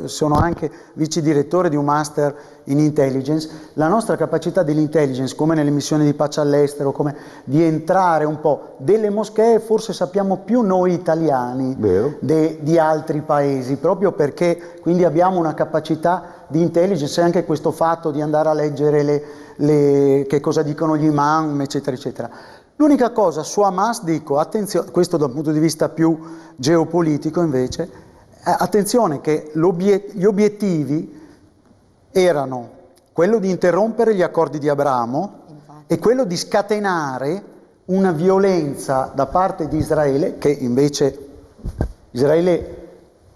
sono anche vice direttore di un master in intelligence, la nostra capacità dell'intelligence, come nelle missioni di pace all'estero, come di entrare un po' delle moschee, forse sappiamo più noi italiani di altri paesi, proprio perché quindi abbiamo una capacità di intelligence, e anche questo fatto di andare a leggere che cosa dicono gli imam, eccetera, eccetera. L'unica cosa su Hamas, dico, attenzione, questo da un punto di vista più geopolitico invece, attenzione che gli obiettivi erano quello di interrompere gli accordi di Abramo e quello di scatenare una violenza da parte di Israele, che invece Israele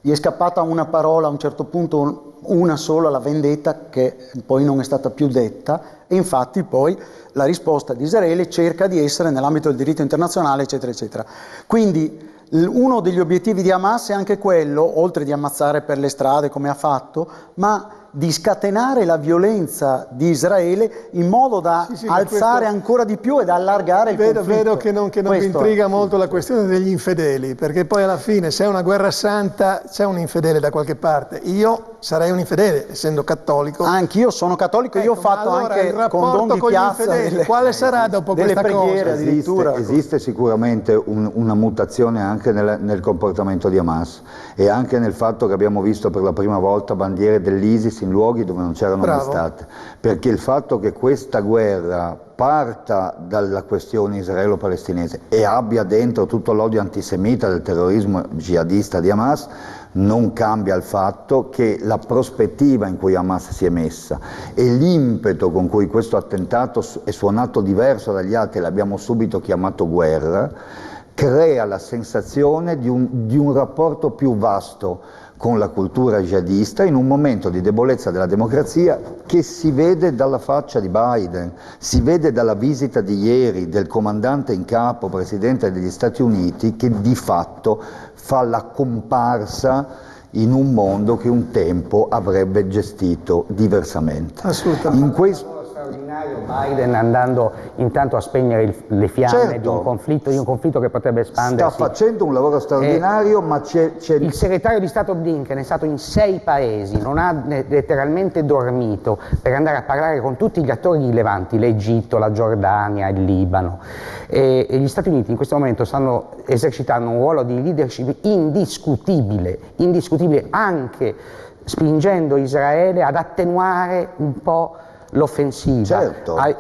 Gli è scappata una parola a un certo punto, una sola, la vendetta, che poi non è stata più detta, e infatti poi la risposta di Israele cerca di essere nell'ambito del diritto internazionale, eccetera, eccetera. Quindi uno degli obiettivi di Hamas è anche quello, oltre di ammazzare per le strade come ha fatto, ma di scatenare la violenza di Israele in modo da alzare ancora di più ed allargare il conflitto. Vedo che non vi intriga molto la questione degli infedeli, perché poi alla fine, se è una guerra santa, c'è un infedele da qualche parte. Io sarei un infedele, essendo cattolico. Anch'io sono cattolico, io ho fatto allora, anche con don di piazza quale sarà dopo delle questa preghiere cosa? addirittura. Esiste sicuramente una mutazione anche nel comportamento di Hamas e anche nel fatto che abbiamo visto per la prima volta bandiere dell'ISIS in luoghi dove non c'erano mai state, perché il fatto che questa guerra parta dalla questione israelo-palestinese e abbia dentro tutto l'odio antisemita del terrorismo jihadista di Hamas non cambia il fatto che la prospettiva in cui Hamas si è messa e l'impeto con cui questo attentato è suonato diverso dagli altri, l'abbiamo subito chiamato guerra, crea la sensazione di un rapporto più vasto con la cultura jihadista in un momento di debolezza della democrazia che si vede dalla faccia di Biden, si vede dalla visita di ieri del comandante in capo, presidente degli Stati Uniti, che di fatto fa la comparsa in un mondo che un tempo avrebbe gestito diversamente. Assolutamente. In questo Biden andando intanto a spegnere le fiamme di un conflitto che potrebbe espandersi. Sta facendo un lavoro straordinario, ma c'è... Il segretario di Stato Blinken è stato in 6 paesi, non ha letteralmente dormito per andare a parlare con tutti gli attori rilevanti, l'Egitto, la Giordania, il Libano. E gli Stati Uniti in questo momento stanno esercitando un ruolo di leadership indiscutibile, anche spingendo Israele ad attenuare un po' l'offensiva,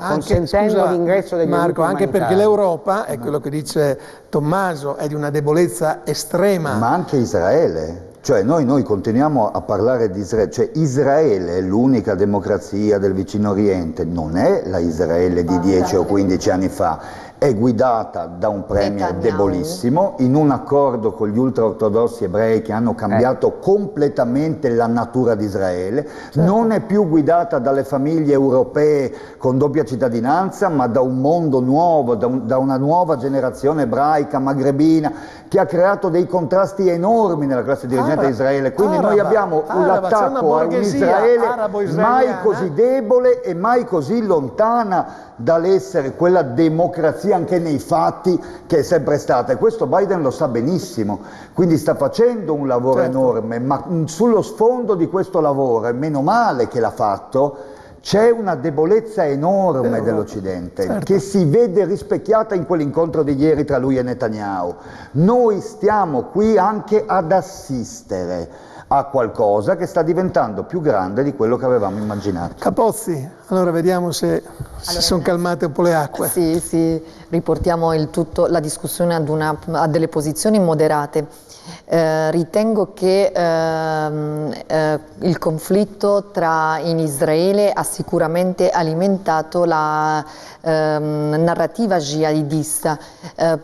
consentendo l'ingresso degli Marco, anche perché l'Europa, è quello che dice Tommaso, è di una debolezza estrema. Ma anche Israele. Cioè noi continuiamo a parlare di Israele, cioè Israele è l'unica democrazia del Vicino Oriente, non è la Israele di 10 o 15 anni fa, è guidata da un premier debolissimo, in un accordo con gli ultraortodossi ebrei che hanno cambiato completamente la natura di Israele, non è più guidata dalle famiglie europee con doppia cittadinanza, ma da un mondo nuovo, da una nuova generazione ebraica, magrebina, che ha creato dei contrasti enormi nella classe dirigente di Israele. Quindi noi abbiamo l'attacco a un Israele mai così debole e mai così lontana dall'essere quella democrazia anche nei fatti che è sempre stata, e questo Biden lo sa benissimo, quindi sta facendo un lavoro enorme, ma sullo sfondo di questo lavoro, e meno male che l'ha fatto, c'è una debolezza enorme dell'Occidente che si vede rispecchiata in quell'incontro di ieri tra lui e Netanyahu. Noi stiamo qui anche ad assistere a qualcosa che sta diventando più grande di quello che avevamo immaginato. Capozzi, allora vediamo se sono calmate un po' le acque. Sì, riportiamo la discussione a delle posizioni moderate. Ritengo che il conflitto in Israele ha sicuramente alimentato la narrativa jihadista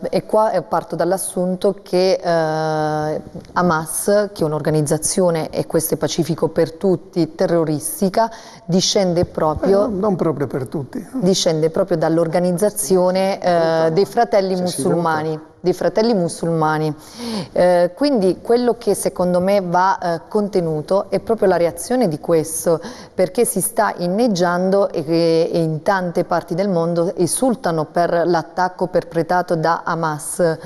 e qua parto dall'assunto che Hamas, che è un'organizzazione, e questo è pacifico per tutti, terroristica, discende proprio non proprio per tutti, discende proprio dall'organizzazione dei fratelli musulmani. Quindi quello che secondo me va contenuto è proprio la reazione di questo, perché si sta inneggiando e in tante parti del mondo esultano per l'attacco perpetrato da Hamas.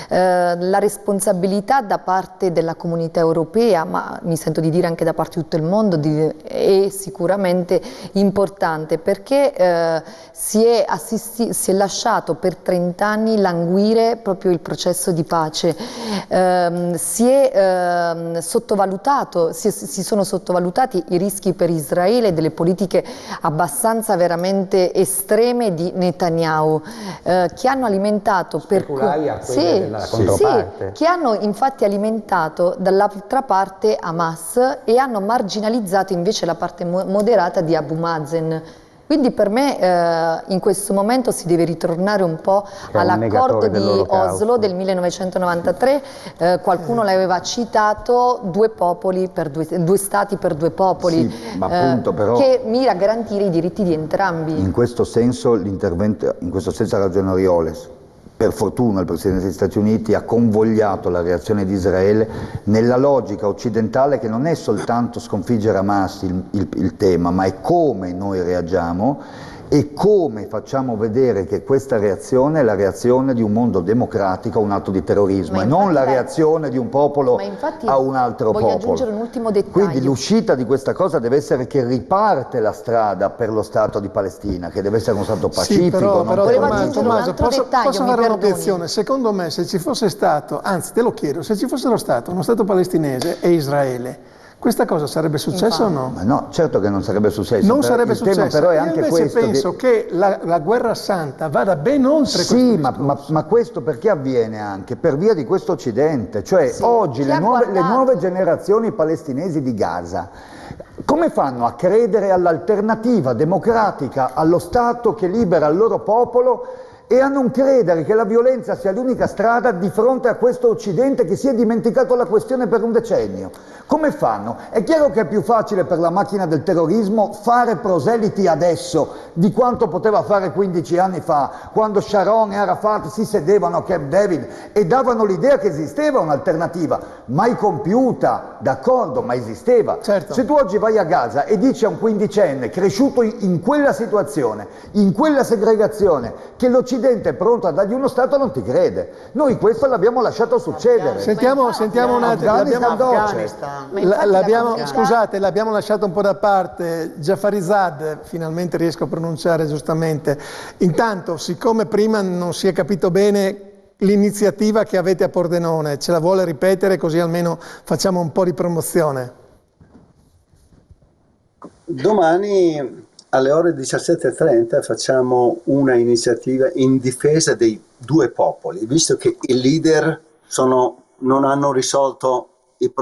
La responsabilità da parte della comunità europea, ma mi sento di dire anche da parte di tutto il mondo, è sicuramente importante, perché si è lasciato per 30 anni languire proprio il processo di pace, si sono sottovalutati i rischi per Israele delle politiche abbastanza veramente estreme di Netanyahu, che hanno alimentato che hanno infatti alimentato dall'altra parte Hamas e hanno marginalizzato invece la parte moderata di Abu Mazen. Quindi per me in questo momento si deve ritornare un po' all'accordo di Oslo del 1993, qualcuno l'aveva citato, due stati per due popoli, Sì, ma appunto, però, che mira a garantire i diritti di entrambi. in questo senso l'intervento, in questo senso ha ragione Orioles. Per fortuna il Presidente degli Stati Uniti ha convogliato la reazione di Israele nella logica occidentale, che non è soltanto sconfiggere Hamas il tema, ma è come noi reagiamo e come facciamo vedere che questa reazione è la reazione di un mondo democratico a un atto di terrorismo e non la reazione di un popolo a un altro popolo. Voglio aggiungere un ultimo dettaglio. Quindi l'uscita di questa cosa deve essere che riparte la strada per lo Stato di Palestina, che deve essere uno Stato pacifico. Sì, però Tommaso, posso dettaglio, fare un'obiezione? Secondo me, se ci fosse stato, anzi te lo chiedo, se ci fosse uno Stato palestinese e Israele, questa cosa sarebbe successa o no? Ma no, certo che non sarebbe successo. Non sarebbe successo. Il tema però è anche invece questo. Penso che la guerra santa vada ben oltre questo discorso. Ma questo perché avviene anche? Per via di questo Occidente. Cioè oggi le nuove generazioni palestinesi di Gaza, come fanno a credere all'alternativa democratica, allo Stato che libera il loro popolo, e a non credere che la violenza sia l'unica strada di fronte a questo Occidente che si è dimenticato la questione per un decennio? Come fanno? È chiaro che è più facile per la macchina del terrorismo fare proseliti adesso di quanto poteva fare 15 anni fa, quando Sharon e Arafat si sedevano a Camp David e davano l'idea che esisteva un'alternativa, mai compiuta, d'accordo, ma esisteva. Certo. Se tu oggi vai a Gaza e dici a un quindicenne cresciuto in quella situazione, in quella segregazione, che l'Occidente è pronto a dargli uno Stato, non ti crede. Noi questo l'abbiamo lasciato succedere. Sentiamo un attimo. Scusate, l'abbiamo lasciato un po' da parte. Jafarizad, finalmente riesco a pronunciare giustamente. Intanto, siccome prima non si è capito bene l'iniziativa che avete a Pordenone, ce la vuole ripetere così almeno facciamo un po' di promozione? Domani alle ore 17:30 facciamo una iniziativa in difesa dei due popoli, visto che i leader non hanno risolto il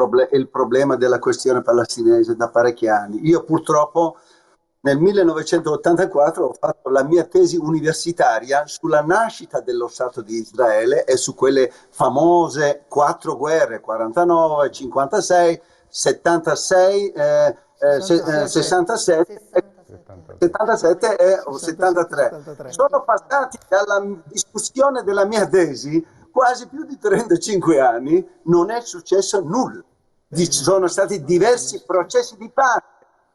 problema della questione palestinese da parecchi anni. Io purtroppo nel 1984 ho fatto la mia tesi universitaria sulla nascita dello Stato di Israele e su quelle famose 4 guerre, 49, 56, 76, 67 e 73. Sono passati dalla discussione della mia tesi quasi più di 35 anni, non è successo nulla. Ci sono stati diversi processi di pace,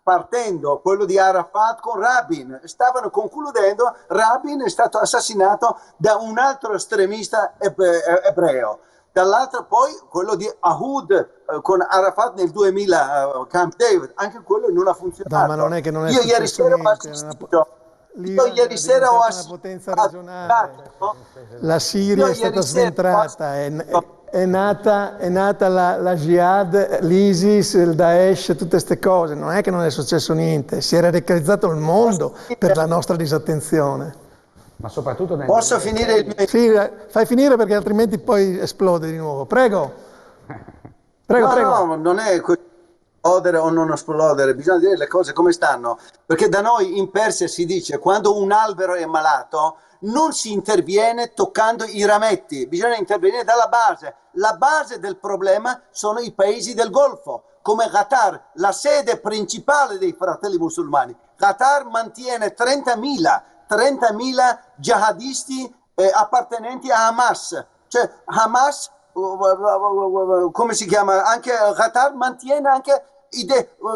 partendo quello di Arafat con Rabin. Stavano concludendo, Rabin è stato assassinato da un altro estremista ebreo. Dall'altro poi quello di Ahud con Arafat nel 2000, Camp David, anche quello non ha funzionato. No, ma non è che non è Io ieri sera ho assistito. Io ieri sera ho assistito. Una potenza regionale. La Siria è stata sventrata, è nata la Jihad, l'ISIS, il Daesh, tutte queste cose. Non è che non è successo niente, si è radicalizzato il mondo per la nostra disattenzione. Ma soprattutto Posso finire il mio... Sì, fai finire perché altrimenti poi esplode di nuovo. Prego. Prego. No, non è esplodere o non esplodere, bisogna dire le cose come stanno. Perché da noi in Persia si dice quando un albero è malato non si interviene toccando i rametti, bisogna intervenire dalla base. La base del problema sono i paesi del Golfo, come Qatar, la sede principale dei fratelli musulmani. Qatar mantiene 30.000 jihadisti appartenenti a Hamas. Cioè Hamas, come si chiama? Anche Qatar mantiene anche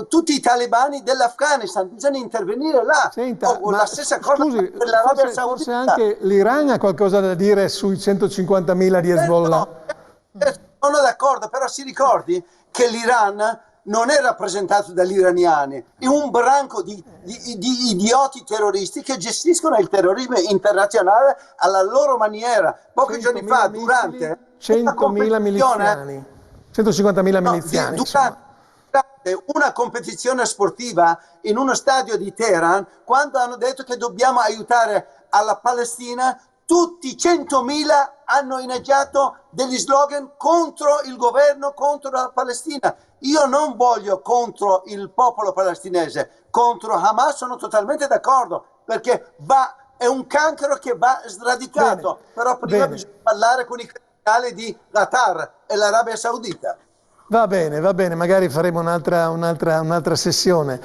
tutti i talebani dell'Afghanistan, bisogna intervenire là. Senta, la stessa cosa scusi, per l'Arabia Saudita. Forse anche l'Iran ha qualcosa da dire sui 150.000 di Hezbollah. Sono d'accordo, però si ricordi che l'Iran non è rappresentato dagli iraniani, è un branco di idioti terroristi che gestiscono il terrorismo internazionale alla loro maniera. Pochi giorni fa, durante 100.000 miliziani, 150.000 miliziani. Durante una competizione sportiva in uno stadio di Teheran, quando hanno detto che dobbiamo aiutare alla Palestina, tutti 100.000 hanno inneggiato degli slogan contro il governo, contro la Palestina. Io non voglio contro il popolo palestinese, contro Hamas sono totalmente d'accordo, perché è un cancro che va sradicato. Bene. Però prima Bene. bisogna parlare con i criminali di Qatar e l'Arabia Saudita. Va bene, magari faremo un'altra sessione.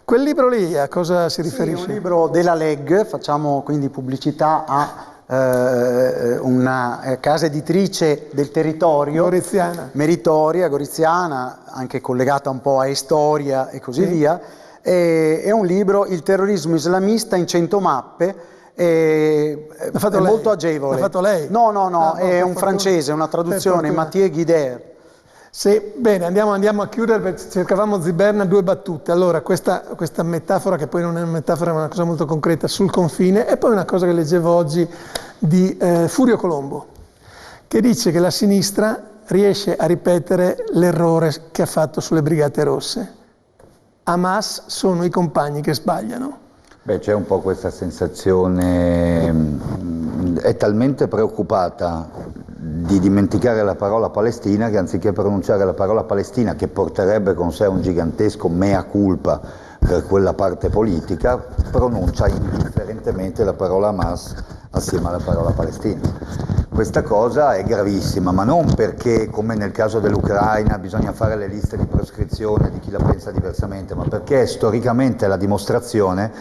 Quel libro lì a cosa si riferisce? Sì, un libro della Leg, facciamo quindi pubblicità a una casa editrice del territorio, Goriziana. meritoria, goriziana, anche collegata un po' a Storia e così via. È un libro, Il terrorismo islamista in 100 mappe, è molto agevole. L'ha fatto lei? No, è un per francese, una traduzione, fortuna. Mathieu Guider. Sì, bene, andiamo a chiudere perché cercavamo Ziberna 2 battute. Allora, questa metafora, che poi non è una metafora ma è una cosa molto concreta, sul confine, e poi una cosa che leggevo oggi di Furio Colombo, che dice che la sinistra riesce a ripetere l'errore che ha fatto sulle Brigate Rosse. Hamas sono i compagni che sbagliano. Beh, c'è un po' questa sensazione, è talmente preoccupata di dimenticare la parola Palestina che anziché pronunciare la parola Palestina, che porterebbe con sé un gigantesco mea culpa per quella parte politica, pronuncia indifferentemente la parola Hamas assieme alla parola Palestina. Questa cosa è gravissima, ma non perché, come nel caso dell'Ucraina, bisogna fare le liste di proscrizione di chi la pensa diversamente, ma perché storicamente è la dimostrazione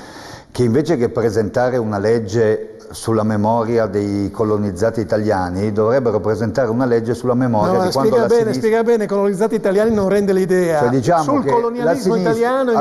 che invece che presentare una legge sulla memoria dei colonizzati italiani, dovrebbero presentare una legge sulla memoria di quando la sinistra... Spiega bene, colonizzati italiani non rende l'idea. Cioè, diciamo sul che colonialismo italiano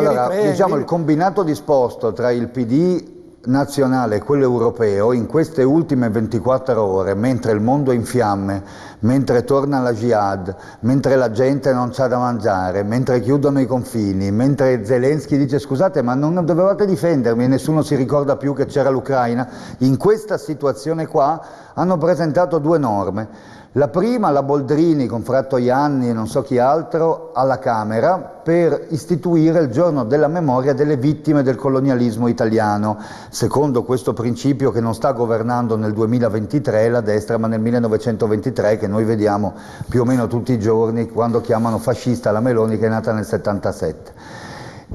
diciamo il combinato disposto tra il PD nazionale e quello europeo in queste ultime 24 ore, mentre il mondo è in fiamme, mentre torna la jihad, mentre la gente non c'ha da mangiare, mentre chiudono i confini, mentre Zelensky dice scusate ma non dovevate difendermi e nessuno si ricorda più che c'era l'Ucraina, in questa situazione qua hanno presentato 2 norme. La prima, la Boldrini con Frattoianni e non so chi altro alla Camera per istituire il giorno della memoria delle vittime del colonialismo italiano, secondo questo principio che non sta governando nel 2023 la destra ma nel 1923, che noi vediamo più o meno tutti i giorni quando chiamano fascista la Meloni, che è nata nel 77.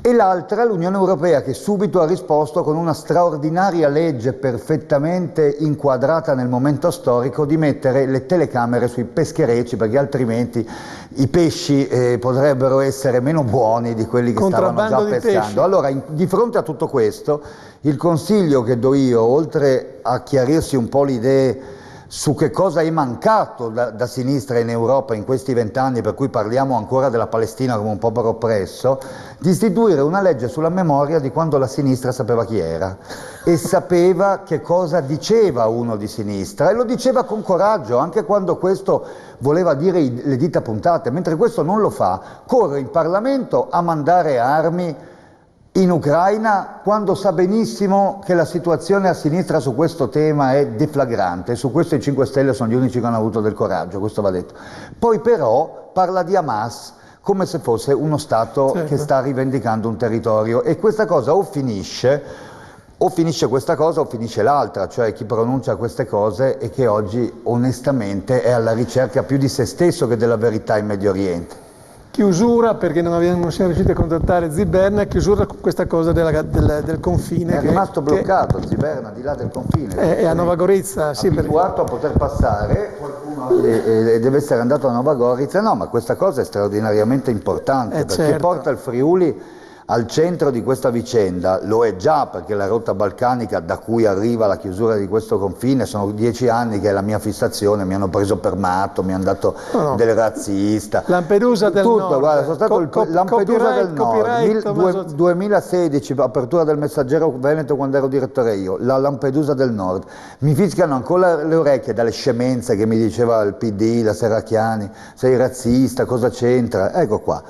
E l'altra, l'Unione Europea, che subito ha risposto con una straordinaria legge perfettamente inquadrata nel momento storico di mettere le telecamere sui pescherecci, perché altrimenti i pesci potrebbero essere meno buoni di quelli che stavano già pescando. Allora, di fronte a tutto questo, il consiglio che do io, oltre a chiarirsi un po' le idee su che cosa è mancato da sinistra in Europa in questi 20 anni, per cui parliamo ancora della Palestina come un popolo oppresso, di istituire una legge sulla memoria di quando la sinistra sapeva chi era e sapeva che cosa diceva uno di sinistra, e lo diceva con coraggio anche quando questo voleva dire le dita puntate, mentre questo non lo fa, corre in Parlamento a mandare armi in Ucraina quando sa benissimo che la situazione a sinistra su questo tema è deflagrante. Su questo i 5 Stelle sono gli unici che hanno avuto del coraggio, questo va detto. Poi però parla di Hamas come se fosse uno Stato che sta rivendicando un territorio, e questa cosa o finisce questa cosa o finisce l'altra, cioè chi pronuncia queste cose e che oggi onestamente è alla ricerca più di se stesso che della verità in Medio Oriente. Chiusura, perché non siamo riusciti a contattare Ziberna, chiusura con questa cosa del confine. È rimasto bloccato Ziberna di là del confine. È a Nova Gorizia, sì. Abituato a poter passare, qualcuno deve essere andato a Nova Gorizia, no, ma questa cosa è straordinariamente importante, perché certo. porta il Friuli al centro di questa vicenda. Lo è già, perché la rotta balcanica da cui arriva la chiusura di questo confine sono 10 anni che è la mia fissazione, mi hanno preso per matto, mi hanno dato del razzista. Lampedusa del Nord. Guarda, sono stato Lampedusa del Nord, 2016, apertura del Messaggero Veneto quando ero direttore io, la Lampedusa del Nord. Mi fischiano ancora le orecchie dalle scemenze che mi diceva il PD, la Serracchiani, sei razzista, cosa c'entra? Ecco qua.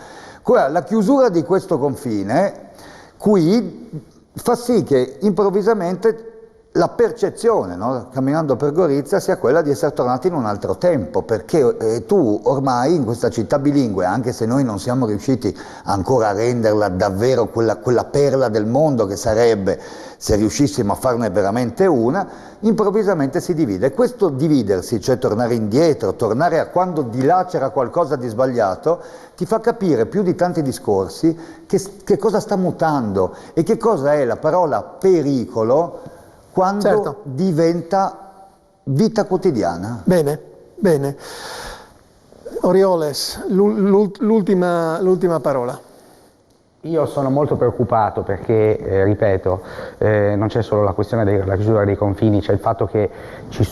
La chiusura di questo confine qui fa sì che improvvisamente la percezione, no, camminando per Gorizia, sia quella di essere tornati in un altro tempo, perché tu ormai in questa città bilingue, anche se noi non siamo riusciti ancora a renderla davvero quella perla del mondo che sarebbe se riuscissimo a farne veramente una, improvvisamente si divide. Questo dividersi, cioè tornare indietro, tornare a quando di là c'era qualcosa di sbagliato, ti fa capire più di tanti discorsi che cosa sta mutando e che cosa è la parola pericolo quando diventa vita quotidiana. Bene, bene. Orioles, l'ultima parola. Io sono molto preoccupato perché, ripeto, non c'è solo la questione della chiusura dei confini, c'è il fatto che c'è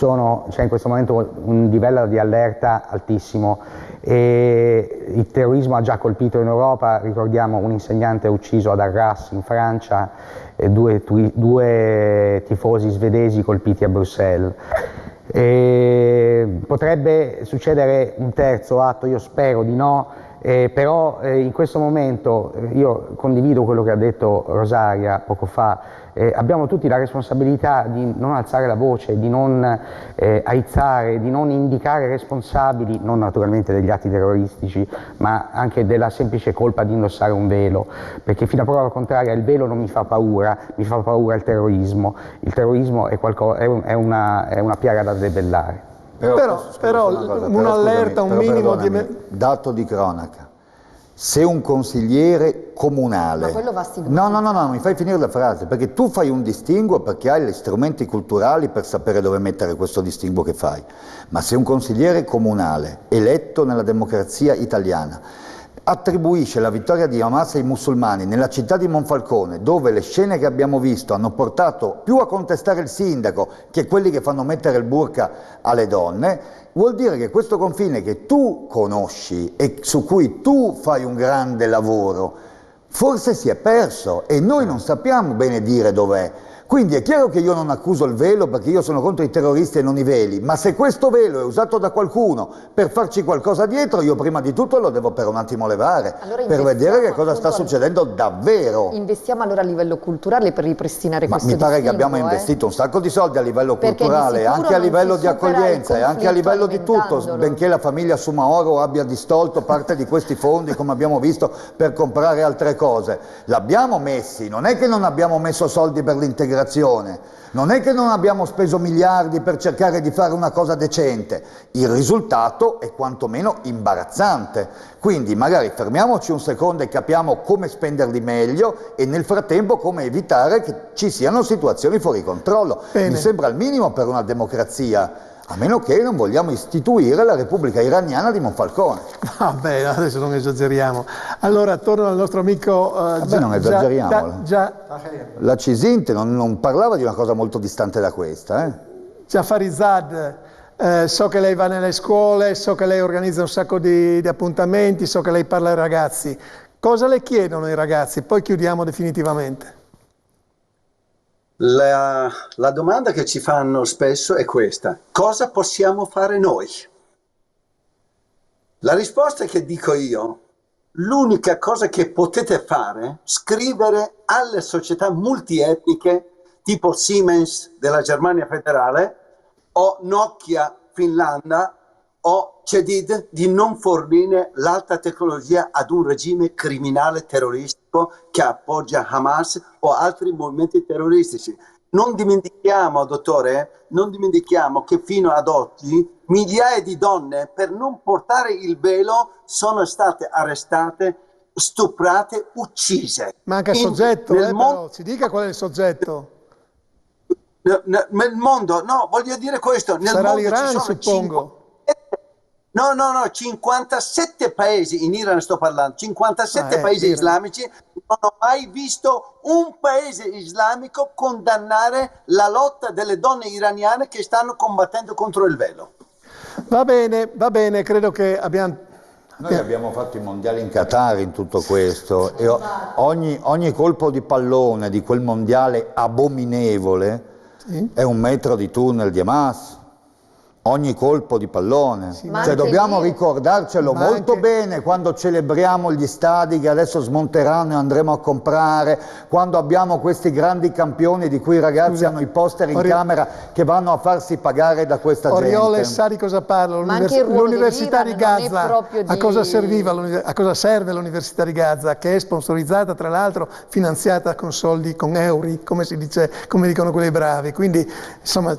in questo momento un livello di allerta altissimo e il terrorismo ha già colpito in Europa, ricordiamo un insegnante ucciso ad Arras in Francia e due tifosi svedesi colpiti a Bruxelles. Potrebbe succedere un terzo atto, io spero di no, però in questo momento io condivido quello che ha detto Rosaria poco fa, abbiamo tutti la responsabilità di non alzare la voce, di non aizzare, di non indicare responsabili, non naturalmente degli atti terroristici, ma anche della semplice colpa di indossare un velo, perché fino a prova contraria il velo non mi fa paura il terrorismo. Il terrorismo è una piaga da debellare. Però un'allerta, un minimo di... Dato di cronaca. Se un consigliere comunale... Ma quello va stigmatizzato. No, mi fai finire la frase, perché tu fai un distinguo perché hai gli strumenti culturali per sapere dove mettere questo distinguo che fai. Ma se un consigliere comunale eletto nella democrazia italiana attribuisce la vittoria di Hamas ai musulmani nella città di Monfalcone, dove le scene che abbiamo visto hanno portato più a contestare il sindaco che quelli che fanno mettere il burqa alle donne, vuol dire che questo confine che tu conosci e su cui tu fai un grande lavoro, forse si è perso e noi non sappiamo bene dire dov'è. Quindi è chiaro che io non accuso il velo perché io sono contro i terroristi e non i veli, ma se questo velo è usato da qualcuno per farci qualcosa dietro, io prima di tutto lo devo per un attimo levare, per vedere che cosa sta succedendo davvero. Investiamo allora a livello culturale per ripristinare questo distinguo. Mi pare che abbiamo investito un sacco di soldi a livello culturale, anche a livello di accoglienza e anche a livello di tutto, benché la famiglia Soumahoro abbia distolto parte di questi fondi, come abbiamo visto, per comprare altre cose. L'abbiamo messi, non è che non abbiamo messo soldi per l'integrazione, non è che non abbiamo speso miliardi per cercare di fare una cosa decente, il risultato è quantomeno imbarazzante, quindi magari fermiamoci un secondo e capiamo come spenderli meglio e nel frattempo come evitare che ci siano situazioni fuori controllo. Bene. Mi sembra il minimo per una democrazia, a meno che non vogliamo istituire la Repubblica Iraniana di Monfalcone. Vabbè, adesso non esageriamo. Allora, torno al nostro amico... non esageriamo. La Cisinte non parlava di una cosa molto distante da questa. Jafarizad, so che lei va nelle scuole, so che lei organizza un sacco di appuntamenti, so che lei parla ai ragazzi. Cosa le chiedono i ragazzi? Poi chiudiamo definitivamente. La domanda che ci fanno spesso è questa: cosa possiamo fare noi? La risposta è che dico io, l'unica cosa che potete fare, scrivere alle società multietniche tipo Siemens della Germania federale o Nokia Finlandia o Cedid di non fornire l'alta tecnologia ad un regime criminale terroristico che appoggia Hamas o altri movimenti terroristici. Non dimentichiamo, dottore, non dimentichiamo che fino ad oggi migliaia di donne per non portare il velo sono state arrestate, stuprate, uccise. Manca il soggetto, però. Ci dica qual è il soggetto. Nel mondo, no, voglio dire questo. Nel Sarà mondo l'Iran, ci sono suppongo. 57 paesi, in Iran sto parlando, 57 paesi islamici, non ho mai visto un paese islamico condannare la lotta delle donne iraniane che stanno combattendo contro il velo. Va bene, credo che abbiamo... Noi abbiamo fatto i mondiali in Qatar in tutto questo e ogni colpo di pallone di quel mondiale abominevole è un metro di tunnel di Hamas. ogni colpo di pallone, ma cioè anche dobbiamo lì- ricordarcelo ma molto anche- bene quando celebriamo gli stadi che adesso smonteranno e andremo a comprare, quando abbiamo questi grandi campioni di cui i ragazzi Scusa, hanno i poster in camera che vanno a farsi pagare da questa Oriole gente. sa di cosa parlo. Ma anche il ruolo L'Università di dell'Iran non è Gaza, proprio a di- cosa serviva, a cosa serve l'Università di Gaza, che è sponsorizzata tra l'altro, finanziata con soldi, con euro, come si dice, come dicono quelli bravi. Quindi insomma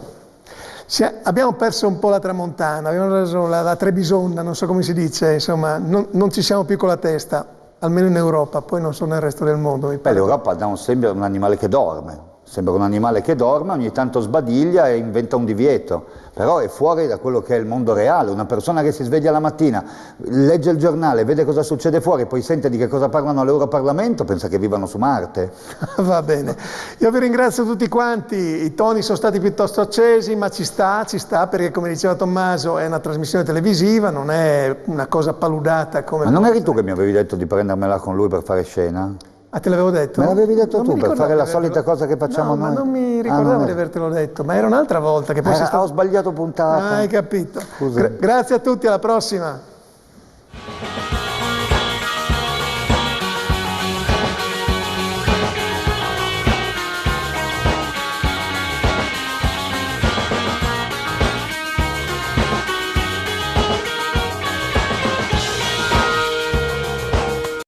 abbiamo perso un po' la tramontana, abbiamo preso la Trebisonda, non so come si dice, insomma non ci siamo più con la testa, almeno in Europa, poi non so nel resto del mondo. Mi pare. L'Europa sembra un animale che dorme. Sembra un animale che dorme, ogni tanto sbadiglia e inventa un divieto, però è fuori da quello che è il mondo reale. Una persona che si sveglia la mattina, legge il giornale, vede cosa succede fuori, poi sente di che cosa parlano all'Europarlamento, pensa che vivano su Marte. Va bene, io vi ringrazio tutti quanti, i toni sono stati piuttosto accesi, ma ci sta perché come diceva Tommaso è una trasmissione televisiva, non è una cosa paludata come... Ma non eri tu che mi avevi detto di prendermela con lui per fare scena? Ah, te l'avevo detto? Me l'avevi detto Non tu mi per ricordavo fare la di avertelo- solita cosa che facciamo no, noi? ma non mi ricordavo non è- di avertelo detto, ma era un'altra volta che poi sei Ho stato... sbagliato puntata. Ah, hai capito. Scusa. Grazie a tutti, alla prossima.